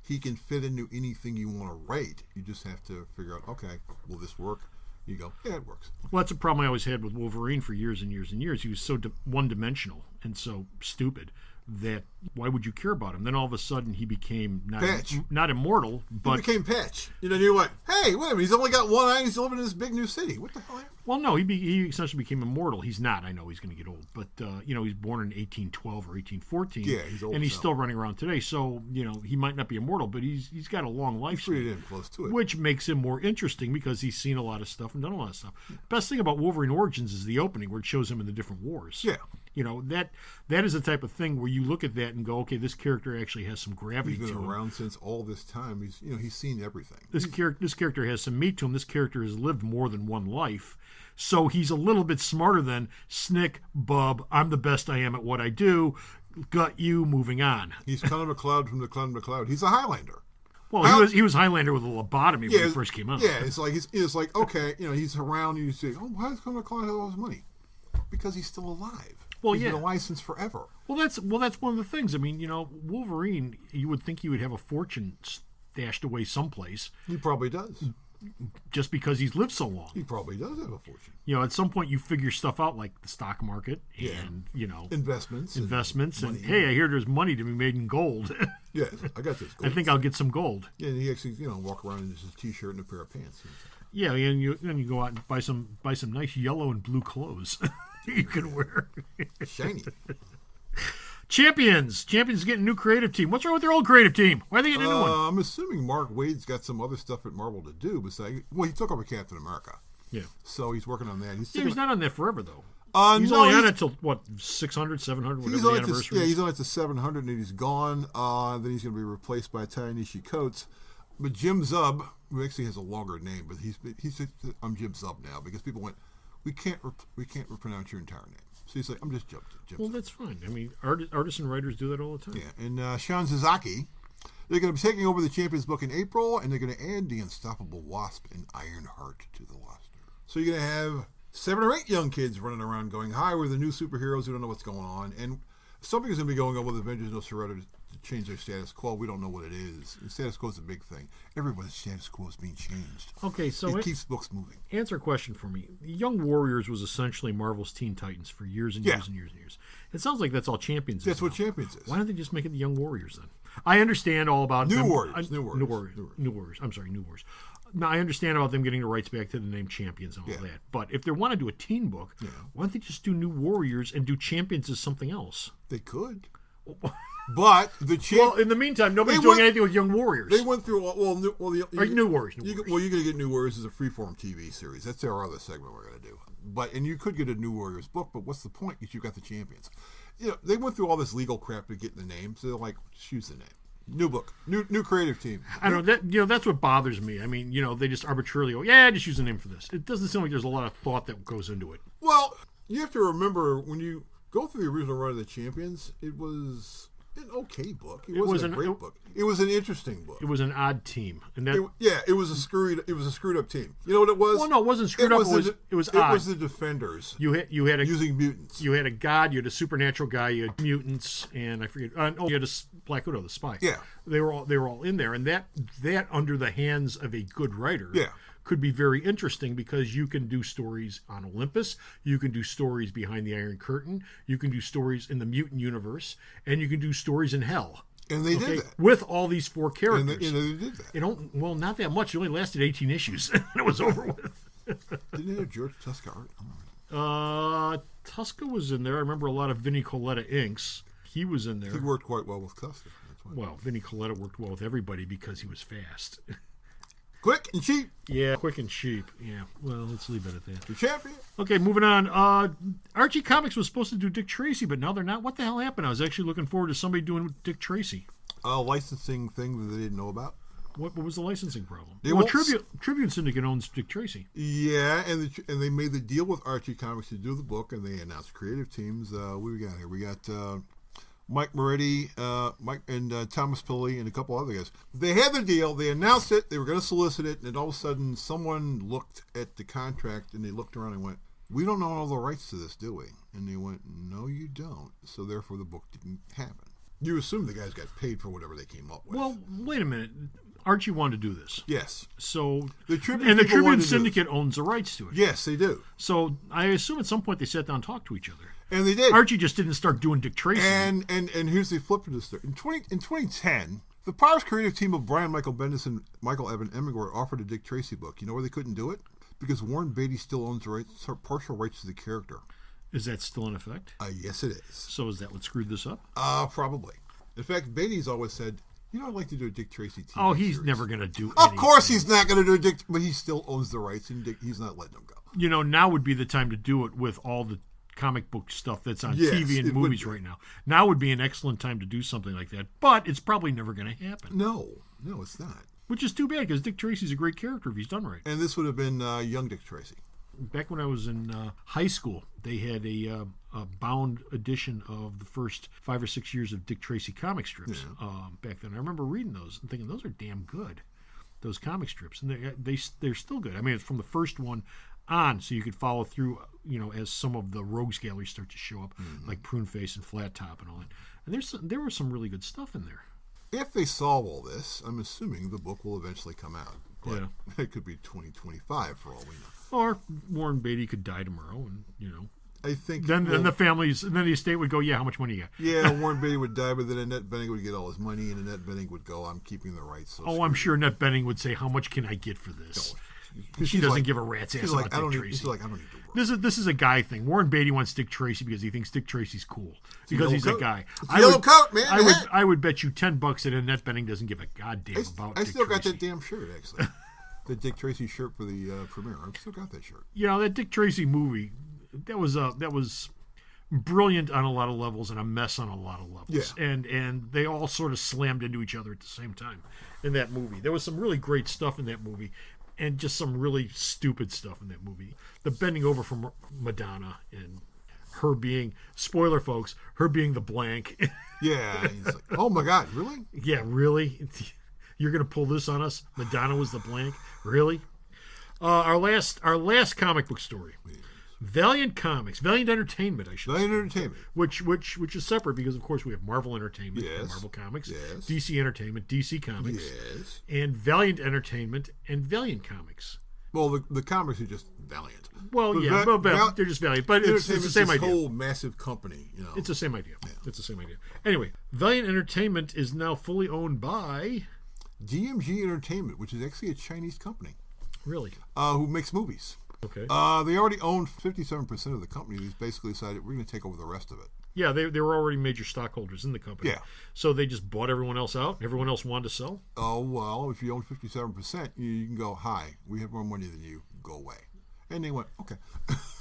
S1: he can fit into anything you want to write. You just have to figure out, okay, will this work? You go, yeah, it works.
S2: Well, that's a problem I always had with Wolverine for years and years and years. He was so one-dimensional and so stupid that why would you care about him? Then all of a sudden he became not immortal, but...
S1: He became Patch. You went, hey, wait a minute, he's only got one eye and he's living in this big new city. What the hell?
S2: Well, no, he essentially became immortal. He's not. I know he's going to get old. But, he's born in 1812 or 1814.
S1: Yeah, he's old.
S2: And he's still running around today. So, he might not be immortal, but he's got a long lifespan.
S1: He's pretty damn close to it.
S2: Which makes him more interesting because he's seen a lot of stuff and done a lot of stuff. Best thing about Wolverine Origins is the opening where it shows him in the different wars.
S1: Yeah.
S2: That is the type of thing where you look at that and go, okay, this character actually has some gravity to him.
S1: He's been around since all this time. He's seen everything.
S2: This character has some meat to him. This character has lived more than one life. So he's a little bit smarter than Snick, Bub, I'm the best I am at what I do, gut you, moving on.
S1: He's kind of a cloud from the cloud of the cloud. He's a Highlander.
S2: Well, he was Highlander with a lobotomy when he first came out.
S1: Yeah, it's like okay, he's around and you say, oh, why is Cloud of the Cloud have all his money? Because he's still alive.
S2: Well,
S1: he's been alive since forever.
S2: Well, that's one of the things. I mean, Wolverine, you would think he would have a fortune stashed away someplace.
S1: He probably does.
S2: Just because he's lived so long.
S1: He probably does have a fortune.
S2: At some point you figure stuff out like the stock market and,
S1: investments.
S2: And hey, I hear there's money to be made in gold.
S1: Yes, I got this gold.
S2: I think I'll get some gold.
S1: Yeah, and he actually, walk around in just a t-shirt and a pair of pants.
S2: Yeah, and you go out and buy some nice yellow and blue clothes you can wear.
S1: Shiny.
S2: Champions getting a new creative team. What's wrong with their old creative team? Why are they getting a new one?
S1: I'm assuming Mark Waid's got some other stuff at Marvel to do. Besides, he took over Captain America.
S2: Yeah.
S1: So he's working on that.
S2: He's not on that forever, though.
S1: He's
S2: only on it till, 600, 700, whatever the anniversary is.
S1: He's on it to 700, and he's gone. Then he's going to be replaced by Ta-Nehisi Coates. But Jim Zub, who actually has a longer name, but he's I'm Jim Zub now, because people went, we can't pronounce your entire name. So he's like, I'm just Jim.
S2: Well, that's fine. I mean, artists and writers do that all the time.
S1: Yeah, and Sean Suzuki, they're going to be taking over the Champions book in April, and they're going to add the Unstoppable Wasp and Ironheart to the roster. So you're going to have 7 or 8 young kids running around going, hi, we're the new superheroes who don't know what's going on. And something is going to be going on with Avengers No Surrender to change their status quo. We don't know what it is. And status quo is a big thing. Everybody's status quo is being changed.
S2: Okay, so
S1: it keeps books moving.
S2: Answer a question for me. Young Warriors was essentially Marvel's Teen Titans for years and years and years and years. It sounds like that's all Champions is.
S1: That's
S2: now.
S1: what Champions is.
S2: Why don't they just make it the Young Warriors then? I understand all about
S1: New
S2: them.
S1: Warriors.
S2: New Warriors. I'm sorry, New Warriors. Now, I understand about them getting the rights back to the name Champions and all that. But if they want to do a teen book, why don't they just do New Warriors and do Champions as something else?
S1: They could. But
S2: well, in the meantime, nobody's doing anything with Young Warriors.
S1: They went through
S2: New Warriors.
S1: You're going to get New Warriors as a freeform TV series. That's our other segment we're going to do. And you could get a New Warriors book, but what's the point? Because you've got the Champions. They went through all this legal crap to get the name, so they're like, just use the name. New book. New creative team.
S2: I don't know. That's what bothers me. I mean, they just arbitrarily go, yeah, just use a name for this. It doesn't seem like there's a lot of thought that goes into it.
S1: Well, you have to remember, when you go through the original Run of the Champions, it was an okay book. It wasn't a great book. It was an interesting book.
S2: It was an odd team, and that
S1: it was a screwed up team. You know what it was?
S2: Well, no, it wasn't screwed up. It was odd.
S1: It was the Defenders.
S2: You had
S1: using mutants.
S2: You had a god. You had a supernatural guy. You had mutants, and I forget. You had a Black Widow, the spy.
S1: Yeah,
S2: they were all in there, and that under the hands of a good writer.
S1: Yeah.
S2: Could be very interesting, because you can do stories on Olympus, you can do stories behind the Iron Curtain, you can do stories in the mutant universe, and you can do stories in Hell.
S1: And they did that.
S2: With all these 4 characters.
S1: And they did that.
S2: Well, not that much. It only lasted 18 issues, and it was over with.
S1: Didn't it have George Tuska art?
S2: Tuska was in there. I remember a lot of Vinnie Coletta inks. He was in there.
S1: He worked quite well with Tuska.
S2: Well, Vinnie Coletta worked well with everybody because he was fast.
S1: Quick and cheap.
S2: Yeah, quick and cheap. Yeah, well, let's leave it at that.
S1: The champion.
S2: Okay, moving on. Archie Comics was supposed to do Dick Tracy, but now they're not. What the hell happened? I was actually looking forward to somebody doing Dick Tracy.
S1: A licensing thing that they didn't know about.
S2: What was the licensing problem?
S1: Well,
S2: Tribune Syndicate owns Dick Tracy.
S1: Yeah, and they made the deal with Archie Comics to do the book, and they announced creative teams. What we got here? We got Mike Moretti, Mike and Thomas Pilley, and a couple other guys. They had the deal. They announced it. They were going to solicit it, and then all of a sudden, someone looked at the contract, and they looked around and went, "We don't own all the rights to this, do we?" And they went, "No, you don't." So therefore, the book didn't happen. You assume the guys got paid for whatever they came up with.
S2: Well, wait a minute. Archie wanted to do this.
S1: Yes.
S2: So
S1: the Tribune
S2: Syndicate owns the rights to it.
S1: Yes, they do.
S2: So I assume at some point they sat down and talked to each other.
S1: And they did.
S2: Archie just didn't start doing Dick Tracy.
S1: And here's the flip of this story. In 2010, the Powers creative team of Brian Michael Bendis and Michael Evan Emigor offered a Dick Tracy book. You know where they couldn't do it? Because Warren Beatty still owns the partial rights to the character.
S2: Is that still in effect?
S1: Yes, it is.
S2: So is that what screwed this up?
S1: Probably. In fact, Beatty's always said, I'd like to do a Dick Tracy TV
S2: Oh, he's
S1: series.
S2: Never going to do
S1: Of course he's not going to do a Dick, but he still owns the rights, and he's not letting them go.
S2: Now would be the time to do it with all the comic book stuff that's on TV and movies right now. Now would be an excellent time to do something like that, but it's probably never going to happen.
S1: No, it's not.
S2: Which is too bad, because Dick Tracy's a great character if he's done right.
S1: And this would have been young Dick Tracy.
S2: Back when I was in high school, they had a bound edition of the first 5 or 6 years of Dick Tracy comic strips. Back then, I remember reading those and thinking those are damn good. Those comic strips, and they're still good. I mean, it's from the first one on, so you could follow through. As some of the rogues galleries start to show up, like Prune Face and Flat Top and all that. And there was some really good stuff in there.
S1: If they solve all this, I'm assuming the book will eventually come out. But
S2: yeah.
S1: It could be 2025 for all we know.
S2: Or Warren Beatty could die tomorrow, and
S1: I think
S2: then the families, and then the estate would go, yeah, how much money you got?
S1: Yeah, Warren Beatty would die, but then Annette Bening would get all his money, and Annette Bening would go, "I'm keeping the rights." So
S2: I'm sure Annette Bening would say, "How much can I get for this?" She doesn't give a rat's ass about Dick Tracy.
S1: She's like, "I don't need to work."
S2: This is a guy thing. Warren Beatty wants Dick Tracy because he thinks Dick Tracy's cool. Because he's a guy.
S1: Yellow coat, man.
S2: I would bet you $10 that Annette Bening doesn't give a goddamn about Dick Tracy.
S1: I still got that damn shirt, actually. The Dick Tracy shirt for the premiere. I've still got that shirt.
S2: That Dick Tracy movie, that was brilliant on a lot of levels and a mess on a lot of levels.
S1: Yeah.
S2: And they all sort of slammed into each other at the same time in that movie. There was some really great stuff in that movie and just some really stupid stuff in that movie. The bending over from Madonna and her being, spoiler folks, her being the blank.
S1: Yeah. He's like, oh my God, really?
S2: Yeah, really? You're going to pull this on us? Madonna was the blank? Really? Our last comic book story. Valiant Entertainment, I should say.
S1: Valiant Entertainment.
S2: Which is separate because, of course, we have Marvel Entertainment,
S1: yes.
S2: Marvel Comics,
S1: yes.
S2: DC Entertainment, DC Comics,
S1: yes.
S2: and Valiant Entertainment and Valiant Comics.
S1: Well, the comics are just Valiant.
S2: Well, but they're just Valiant, but it's the same idea.
S1: Whole massive company,
S2: It's the same idea.
S1: Yeah.
S2: It's the same idea. Anyway, Valiant Entertainment is now fully owned by
S1: DMG Entertainment, which is actually a Chinese company.
S2: Really?
S1: Who makes movies.
S2: Okay.
S1: They already own 57% of the company. They basically decided we're going to take over the rest of it.
S2: Yeah, they were already major stockholders in the company.
S1: Yeah.
S2: So they just bought everyone else out. Everyone else wanted to sell.
S1: Oh, well, if you own 57%, you can go, "Hi, we have more money than you. Go away." And they went, "Okay."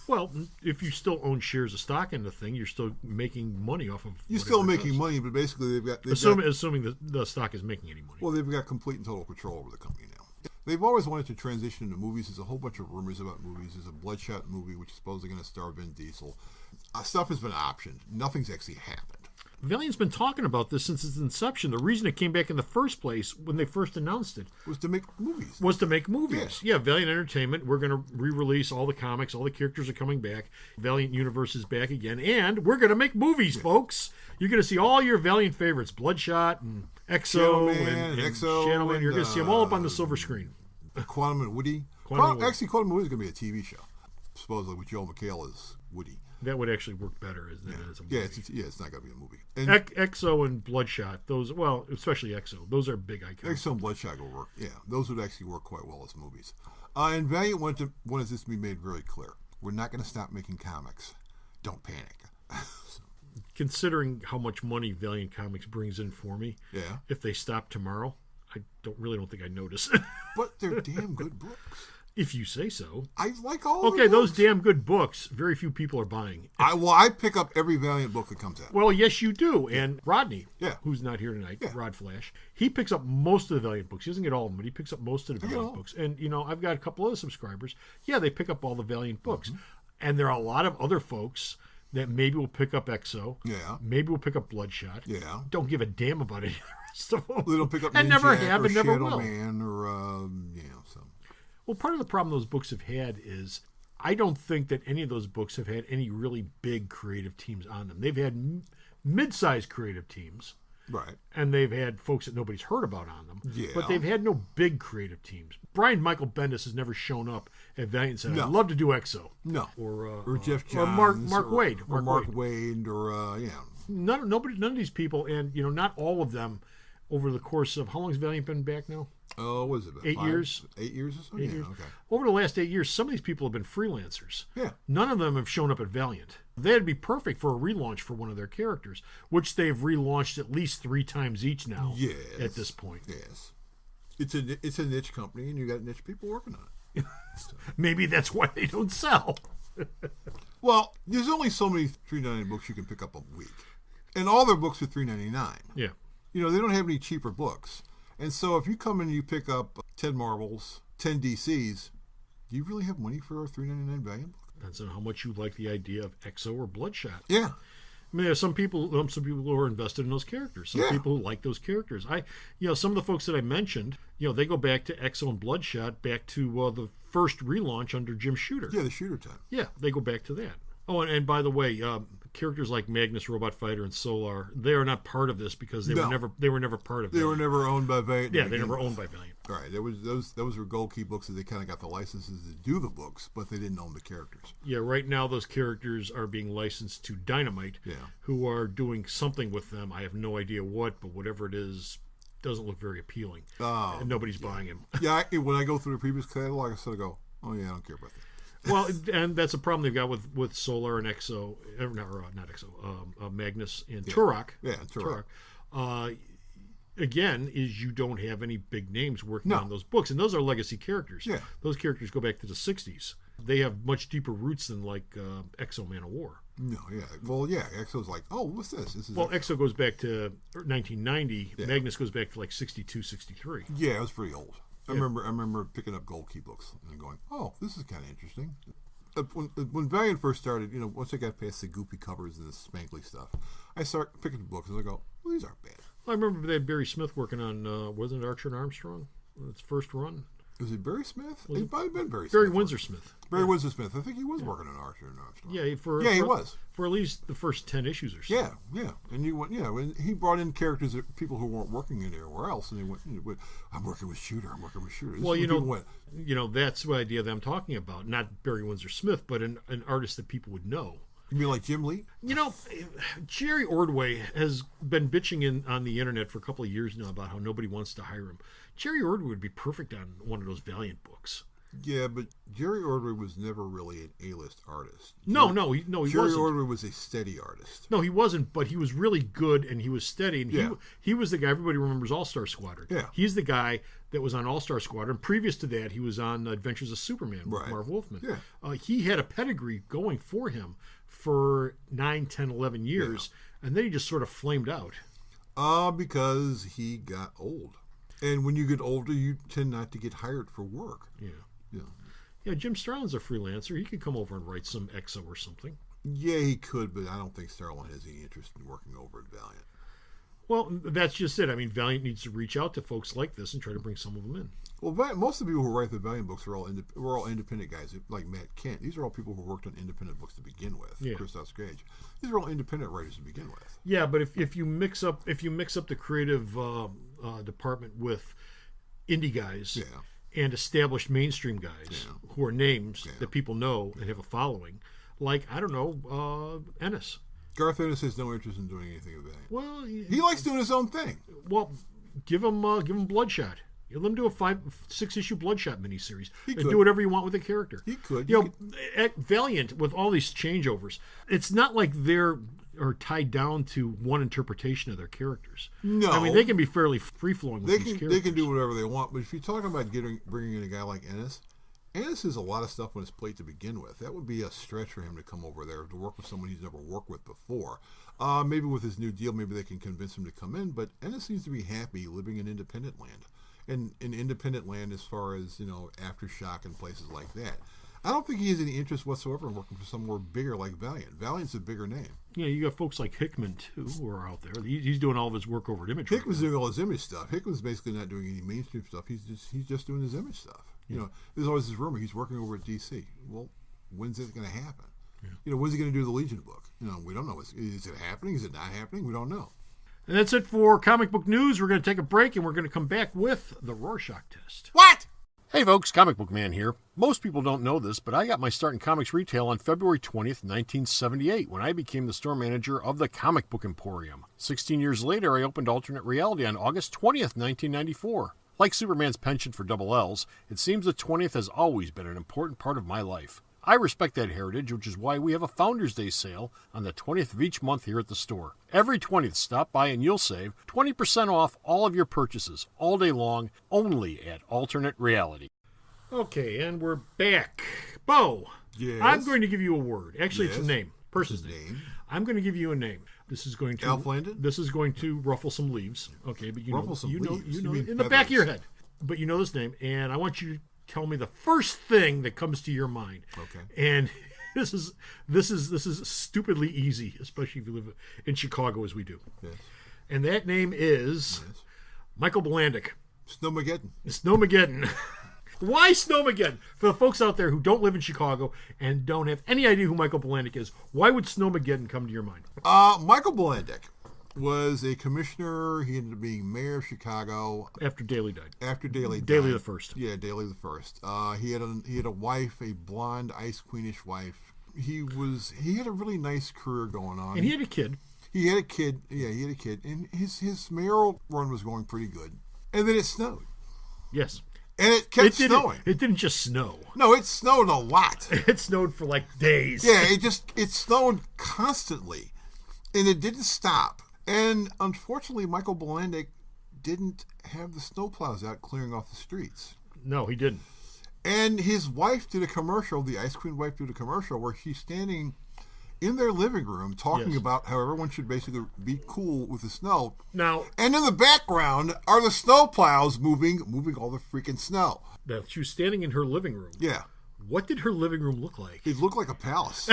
S2: Well, if you still own shares of stock in the thing, you're still making money off of.
S1: You're still making money, but basically
S2: assuming the stock is making any money.
S1: Well, they've got complete and total control over the company now. They've always wanted to transition into movies. There's a whole bunch of rumors about movies. There's a Bloodshot movie which is supposedly going to star Vin Diesel. Stuff has been optioned. Nothing's actually happened.
S2: Valiant's been talking about this since its inception. The reason it came back in the first place when they first announced it
S1: was to make movies.
S2: Yeah, Valiant Entertainment. We're going to re-release all the comics. All the characters are coming back. Valiant Universe is back again. And we're going to make movies, folks. You're going to see all your Valiant favorites. Bloodshot and Exo and Channel Man. You're going to see them all up on the silver screen.
S1: Quantum and Woody. Actually, Quantum and Woody is going to be a TV show. Supposedly with Joel McHale as Woody.
S2: That would actually work better as a movie.
S1: It's not going to be a movie. And
S2: Exo and Bloodshot, especially Exo, those are big icons.
S1: Exo and Bloodshot will work. Yeah, those would actually work quite well as movies. And Valiant wanted this to be made very clear. We're not going to stop making comics. Don't panic.
S2: Considering how much money Valiant Comics brings in for me, if they stop tomorrow, I don't think I'd notice.
S1: But they're damn good books.
S2: If you say so.
S1: I like all
S2: Okay, those damn good books, very few people are buying.
S1: I pick up every Valiant book that comes out.
S2: Well, yes, you do. And Rodney,
S1: Yeah.
S2: who's not here tonight, Rod Flash, he picks up most of the Valiant books. He doesn't get all of them, but he picks up most of the Valiant books. And, I've got a couple other subscribers. Yeah, they pick up all the Valiant books. Mm-hmm. And there are a lot of other folks that maybe will pick up Exo.
S1: Yeah.
S2: Maybe will pick up Bloodshot.
S1: Yeah.
S2: Don't give a damn about any of the rest of them.
S1: They don't pick up
S2: and
S1: Ninjak
S2: never have
S1: or
S2: and never
S1: Shadow
S2: will.
S1: Man or, so.
S2: Well, part of the problem those books have had is I don't think that any of those books have had any really big creative teams on them. They've had mid-sized creative teams.
S1: Right.
S2: And they've had folks that nobody's heard about on them.
S1: Yeah.
S2: But they've had no big creative teams. Michael Bendis has never shown up at Valiant and said, I'd love to do Exo.
S1: No.
S2: Or
S1: Jeff Johns.
S2: Or Mark Waid.
S1: Or Mark Waid or,
S2: None of these people, and, not all of them over the course of, how long has Valiant been back now?
S1: Oh, what is it?
S2: 8 years?
S1: 8 years or so?
S2: 8 years.
S1: Okay.
S2: Over the last 8 years, some of these people have been freelancers.
S1: Yeah.
S2: None of them have shown up at Valiant. They'd be perfect for a relaunch for one of their characters, which they've relaunched at least 3 times each now.
S1: Yes.
S2: At this point.
S1: Yes. It's a niche company, and you got niche people working on it.
S2: Maybe that's why they don't sell.
S1: Well, there's only so many $3.99 books you can pick up a week, and all their books are $3.99.
S2: Yeah.
S1: They don't have any cheaper books. And so if you come in and you pick up 10 Marvels, 10 DCs, do you really have money for a $3.99 Valiant book?
S2: Depends on how much you like the idea of Exo or Bloodshot.
S1: Yeah.
S2: I mean, there's some people who are invested in those characters. Some people who like those characters. Some of the folks that I mentioned, they go back to Exo and Bloodshot, back to the first relaunch under Jim Shooter.
S1: Yeah, the Shooter time.
S2: Yeah, they go back to that. Oh, and by the way, characters like Magnus, Robot Fighter, and Solar, they are not part of this because they were never part of it.
S1: They were never owned by Valiant.
S2: Yeah, they never owned by Valiant.
S1: All right, those were gold key books that they kind of got the licenses to do the books, but they didn't own the characters.
S2: Yeah, right now those characters are being licensed to Dynamite, who are doing something with them. I have no idea what, but whatever it is, doesn't look very appealing.
S1: Oh,
S2: and nobody's buying him.
S1: Yeah, when I go through the previous catalog, I sort of go, oh yeah, I don't care about that.
S2: Well, and that's a problem they've got with Solar and Exo, not Exo, Magnus and Turok.
S1: Yeah, Turok.
S2: Again, is you don't have any big names working on those books, and those are legacy characters.
S1: Yeah,
S2: those characters go back to the '60s. They have much deeper roots than like Exo Man of War.
S1: No, yeah, well, yeah, Exo's like, oh, what's this?
S2: Exo goes back to 1990. Yeah. Magnus goes back to like 62, 63.
S1: Yeah, it was pretty old. I remember picking up gold key books and going, oh, this is kind of interesting. When Valiant first started, once I got past the goofy covers and the spankly stuff, I start picking the books and I go, well, these aren't bad.
S2: I remember they had Barry Smith working on, wasn't it Archer and Armstrong? Its first run.
S1: Was it Barry Smith? It might have been Barry Smith.
S2: Barry Windsor Smith.
S1: Barry Windsor Smith. I think he was working on Archer and Armstrong.
S2: Yeah, he was. For at least the first 10 issues or so.
S1: Yeah. And and he brought in characters that people who weren't working anywhere else, and they went, I'm working with Shooter.
S2: Well, that's the idea that I'm talking about. Not Barry Windsor Smith, but an artist that people would know.
S1: You mean like Jim Lee?
S2: Jerry Ordway has been bitching on the internet for a couple of years now about how nobody wants to hire him. Jerry Ordway would be perfect on one of those Valiant books.
S1: Yeah, but Jerry Ordway was never really an A-list artist.
S2: He
S1: Jerry
S2: wasn't.
S1: Ordway was a steady artist.
S2: No, he wasn't, but he was really good and he was steady. And he was the guy, everybody remembers All-Star Squadron.
S1: Yeah.
S2: He's the guy that was on All-Star Squadron. Previous to that, he was on Adventures of Superman with Marv Wolfman.
S1: Yeah.
S2: He had a pedigree going for him for 9, 10, 11 years, and then he just sort of flamed out.
S1: Because he got old. And when you get older, you tend not to get hired for work.
S2: Yeah, Jim Starlin's a freelancer. He could come over and write some EXO or something.
S1: Yeah, he could, but I don't think Starlin has any interest in working over at Valiant.
S2: Well, that's just it. I mean, Valiant needs to reach out to folks like this and try to bring some of them in.
S1: Well, most of the people who write the Valiant books are all independent guys, like Matt Kent. These are all people who worked on independent books to begin with.
S2: Yeah.
S1: Christoph Gage. These are all independent writers to begin with.
S2: Yeah, but if you mix up the creative department with indie guys and established mainstream guys who are names that people know and have a following, like, I don't know, Ennis.
S1: Garth Ennis has no interest in doing anything with Valiant.
S2: Well,
S1: he likes doing his own thing.
S2: Well, give him Bloodshot. Let him do a 5-6 issue Bloodshot miniseries.
S1: He
S2: and
S1: could
S2: do whatever you want with the character.
S1: He could.
S2: At Valiant, with all these changeovers, it's not like they're tied down to one interpretation of their characters.
S1: No.
S2: I mean, they can be fairly free-flowing with these characters.
S1: They can do whatever they want, but if you're talking about bringing in a guy like Ennis has a lot of stuff on his plate to begin with. That would be a stretch for him to come over there to work with someone he's never worked with before. Maybe with his new deal, maybe they can convince him to come in, but Ennis seems to be happy living in independent land. And in independent land as far as, Aftershock and places like that. I don't think he has any interest whatsoever in working for somewhere bigger like Valiant. Valiant's a bigger name.
S2: Yeah, you got folks like Hickman, too, who are out there. He's doing all of his work over at Image.
S1: Hickman's doing all his Image stuff. Hickman's basically not doing any mainstream stuff. He's just doing his Image stuff. There's always this rumor he's working over at DC. Well, when's it going to happen? Yeah. When's he going to do the Legion book? We don't know. Is it happening? Is it not happening? We don't know.
S2: And that's it for comic book news. We're going to take a break, and we're going to come back with the Rorschach test.
S1: What?
S4: Hey folks, Comicbookman here. Most people don't know this, but I got my start in comics retail on February 20th, 1978, when I became the store manager of the Comic Book Emporium. 16 years later, I opened Alternate Reality on August 20th, 1994. Like Superman's penchant for double L's, it seems the 20th has always been an important part of my life. I respect that heritage, which is why we have a Founders Day sale on the 20th of each month here at the store. Every 20th, stop by and you'll save 20% off all of your purchases all day long, only at Alternate Reality.
S2: Okay, and we're back. Bo,
S1: yes.
S2: I'm going to give you a word. Actually,
S1: yes.
S2: It's a name. Person's name. I'm going to give you a name. This is going to
S1: Alf Landon?
S2: This is going to ruffle some leaves. Okay, but you know in
S1: feathers.
S2: the back of your head. But you know this name, and I want you to tell me the first thing that comes to your mind.
S1: Okay.
S2: And this is stupidly easy, especially if you live in Chicago as we do.
S1: Yes.
S2: And that name is Michael Bilandic.
S1: Snowmageddon.
S2: Snowmageddon. Why Snowmageddon? For the folks out there who don't live in Chicago and don't have any idea who Michael Bilandic is, why would Snowmageddon come to your mind?
S1: Michael Bilandic was a commissioner. He ended up being mayor of Chicago
S2: after Daley died.
S1: Daley
S2: the first.
S1: Yeah, Daley the first. He had a wife, a blonde, ice queenish wife. He had a really nice career going on,
S2: and he had a kid.
S1: He had a kid, and his mayoral run was going pretty good. And then it snowed.
S2: Yes.
S1: And it kept snowing.
S2: It didn't just snow.
S1: No, it snowed a lot.
S2: It snowed for like days.
S1: Yeah, it snowed constantly, and it didn't stop. And unfortunately, Michael Bilandic didn't have the snowplows out clearing off the streets.
S2: No, he didn't.
S1: And his wife did a commercial, the Ice Queen wife did a commercial where she's standing in their living room talking about how everyone should basically be cool with the snow.
S2: Now,
S1: and in the background are the snowplows moving all the freaking snow.
S2: Now, she was standing in her living room.
S1: Yeah.
S2: What did her living room look like?
S1: It looked like a palace.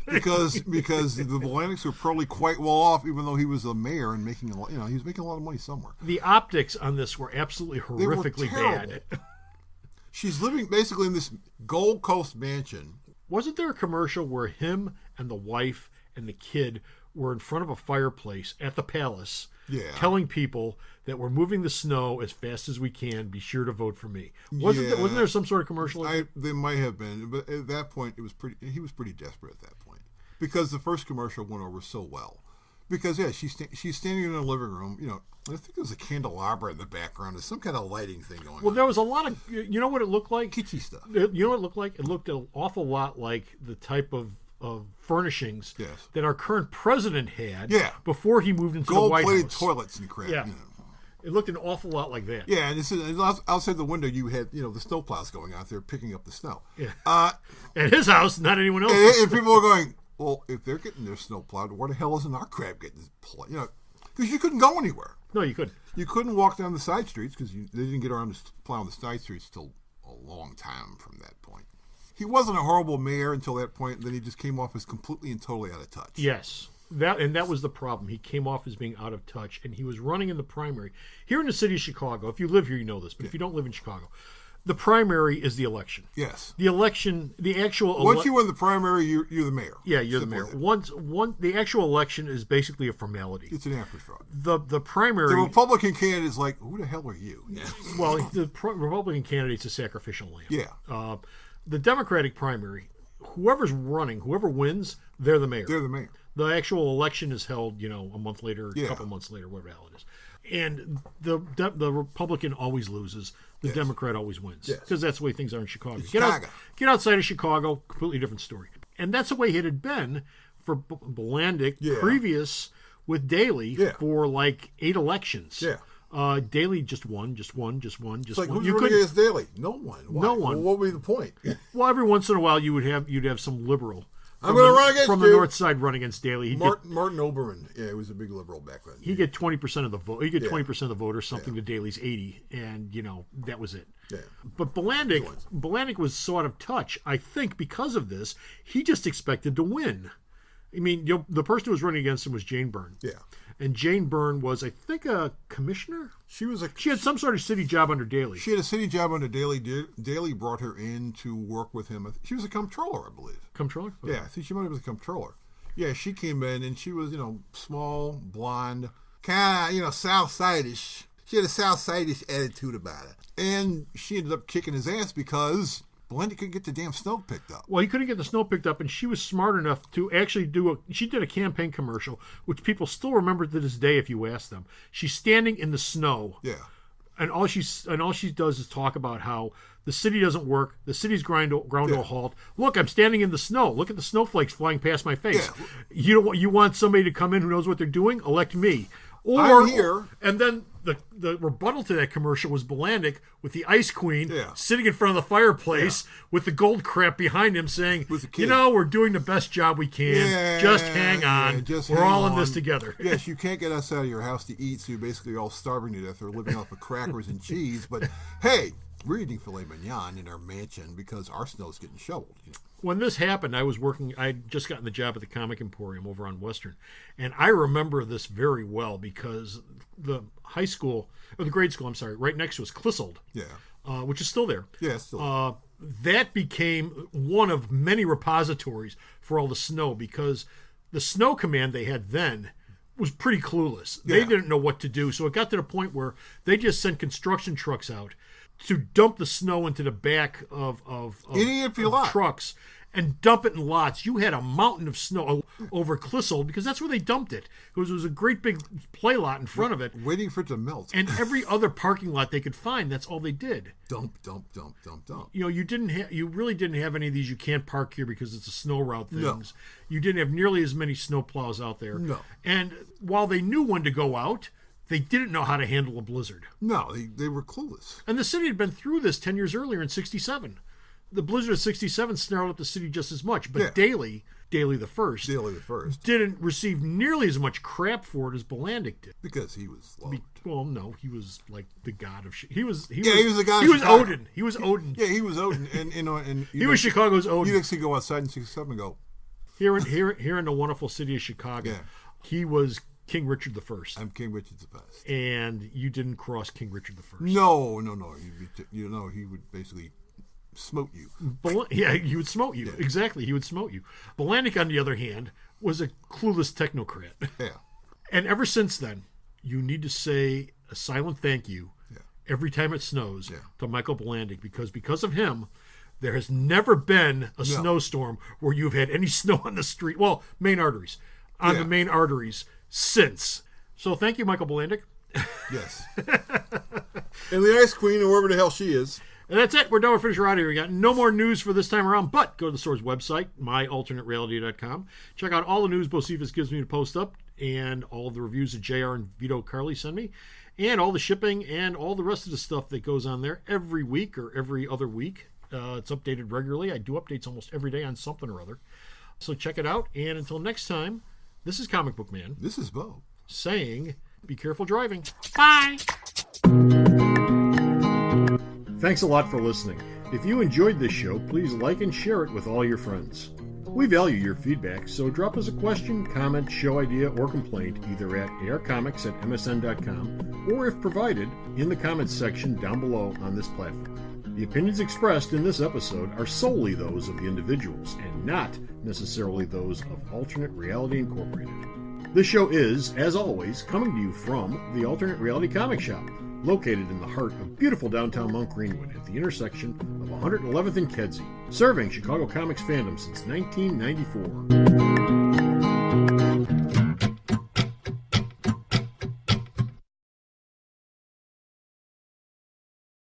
S1: because the Bilandics were probably quite well off, even though he was a mayor and making he was making a lot of money somewhere.
S2: The optics on this were absolutely horrifically bad.
S1: She's living basically in this Gold Coast mansion.
S2: Wasn't there a commercial where him and the wife and the kid were in front of a fireplace at the palace, telling people that we're moving the snow as fast as we can? Be sure to vote for me. Wasn't there some sort of commercial?
S1: There might have been, but at that point, he was pretty desperate at that point because the first commercial went over so well. Because, yeah, she's standing in the living room, you know, I think there's a candelabra in the background. There's some kind of lighting thing going on.
S2: Well, there was a lot of, you know what it looked like?
S1: Kitschy stuff.
S2: You know what it looked like? It looked an awful lot like the type of furnishings that our current president had before he moved into the White House.
S1: Gold-plated toilets and crap.
S2: Yeah.
S1: You know.
S2: It looked an awful lot like that.
S1: Yeah, and outside the window you had, you know, the snowplows going out there picking up the snow.
S2: Yeah. At his house, not anyone else.
S1: And people are going, well, if they're getting their snow plowed, where the hell isn't our crap getting plowed? You know, because you couldn't go anywhere.
S2: No, you couldn't.
S1: You couldn't walk down the side streets because they didn't get around to plowing the side streets till a long time from that point. He wasn't a horrible mayor until that point, and then he just came off as completely and totally out of touch.
S2: Yes. That was the problem. He came off as being out of touch, and he was running in the primary. Here in the city of Chicago, if you live here, you know this, but if you don't live in Chicago, the primary is the election.
S1: Yes.
S2: The election, the actual...
S1: Once you win the primary, you're the mayor.
S2: Yeah, you're the mayor. The actual election is basically a formality.
S1: It's an afterthought.
S2: The primary...
S1: The Republican candidate is like, who the hell are you? Yeah.
S2: Well, the Republican candidate's a sacrificial lamb.
S1: Yeah.
S2: The Democratic primary, whoever's running, whoever wins, they're the mayor.
S1: They're the mayor.
S2: The actual election is held, you know, a month later, a couple months later, whatever the hell it is. And the Republican always loses. The Democrat always wins. Because that's the way things are in Chicago. Get outside of Chicago, completely different story. And that's the way it had been for Bilandic previous with Daley for like 8 elections.
S1: Yeah.
S2: Daley just won. It's like,
S1: who's running against Daley? No one. Why?
S2: No one.
S1: Well, what would be the point?
S2: Well, every once in a while you'd have some liberal.
S1: I'm going to run against
S2: from the north side, run against Daley.
S1: Martin Oberman, he was a big liberal back then.
S2: He'd get 20% of the vote. He'd get 20% of the voters, something to Daley's 80, and you know that was it.
S1: Yeah.
S2: But Bilandic was so out of touch. I think because of this, he just expected to win. I mean, the person who was running against him was Jane Byrne.
S1: Yeah.
S2: And Jane Byrne was, I think, a commissioner. She had some sort of city job under Daley.
S1: She had a city job under Daley. Daley brought her in to work with him. She was a comptroller, I believe.
S2: Comptroller?
S1: Okay. Yeah, I think she might have been a comptroller. Yeah, she came in and she was, you know, small, blonde, kind of, you know, South-Side-ish. She had a South-Side-ish attitude about it. And she ended up kicking his ass because Bilandic couldn't get the damn snow picked up.
S2: Well, he couldn't get the snow picked up, and she was smart enough to actually she did a campaign commercial, which people still remember to this day if you ask them. She's standing in the snow.
S1: Yeah.
S2: And all she does is talk about how the city doesn't work, the city's ground to a halt. Look, I'm standing in the snow. Look at the snowflakes flying past my face. Yeah. You want somebody to come in who knows what they're doing? Elect me.
S1: I'm here.
S2: And then the rebuttal to that commercial was Bilandic with the Ice Queen sitting in front of the fireplace with the gold crap behind him saying, you know, we're doing the best job we can. Just hang on. We're all in this together.
S1: Yes, you can't get us out of your house to eat, so you're basically all starving to death or living off of crackers and cheese. But, hey, we're eating filet mignon in our mansion because our snow's getting shoveled. You know?
S2: When this happened, I'd just gotten the job at the Comic Emporium over on Western. And I remember this very well because the grade school, right next to us, Clissold, which is still there.
S1: Yeah, still
S2: that became one of many repositories for all the snow because the snow command they had then was pretty clueless.
S1: Yeah.
S2: They didn't know what to do. So it got to the point where they just sent construction trucks out to dump the snow into the back of trucks and dump it in lots. You had a mountain of snow over Clissold because that's where they dumped it. It was a great big play lot in front of it.
S1: Waiting for it to melt.
S2: And every other parking lot they could find, that's all they did.
S1: Dump.
S2: You know, you really didn't have any of these you can't park here because it's a snow route things.
S1: No.
S2: You didn't have nearly as many snow plows out there.
S1: No.
S2: And while they knew when to go out, they didn't know how to handle a blizzard.
S1: No, they were clueless.
S2: And the city had been through this 10 years earlier in 1967. The blizzard of 1967 snarled up the city just as much. But Daley the First, didn't receive nearly as much crap for it as Bilandic did.
S1: Because he was loved.
S2: Well, no, he was like the god of he was
S1: the god.
S2: He was Odin. He was Odin.
S1: Yeah, he was Odin, and
S2: he was Chicago's Odin.
S1: You actually go outside in 1967 and go
S2: here in the wonderful city of Chicago.
S1: Yeah.
S2: He was King Richard I.
S1: I'm King Richard I.
S2: And you didn't cross King Richard I.
S1: No. You know, he would basically smote you.
S2: He would smote you. Yeah. Exactly, he would smote you. Bilandic, on the other hand, was a clueless technocrat.
S1: Yeah.
S2: And ever since then, you need to say a silent thank you every time it snows to Michael Bilandic because of him, there has never been a snowstorm where you've had any snow on the street. Well, main arteries. On the main arteries since. So thank you, Michael Bilandic.
S1: Yes. And the Ice Queen, or wherever the hell she is.
S2: And that's it. We're done. We're finished. We're out of here. We got no more news for this time around, but go to the store's website, myalternatereality.com. Check out all the news Bocepheus gives me to post up, and all the reviews that JR and Vito Carly send me, and all the shipping and all the rest of the stuff that goes on there every week or every other week. It's updated regularly. I do updates almost every day on something or other. So check it out. And until next time, this is Comic Book Man.
S1: This is Bo.
S2: Saying, be careful driving. Bye. Thanks a lot for listening. If you enjoyed this show, please like and share it with all your friends. We value your feedback, so drop us a question, comment, show idea, or complaint either at aircomics@msn.com or, if provided, in the comments section down below on this platform. The opinions expressed in this episode are solely those of the individuals and not necessarily those of Alternate Reality Incorporated. This show is, as always, coming to you from the Alternate Reality Comic Shop, located in the heart of beautiful downtown Mount Greenwood at the intersection of 111th and Kedzie, serving Chicago comics fandom since 1994.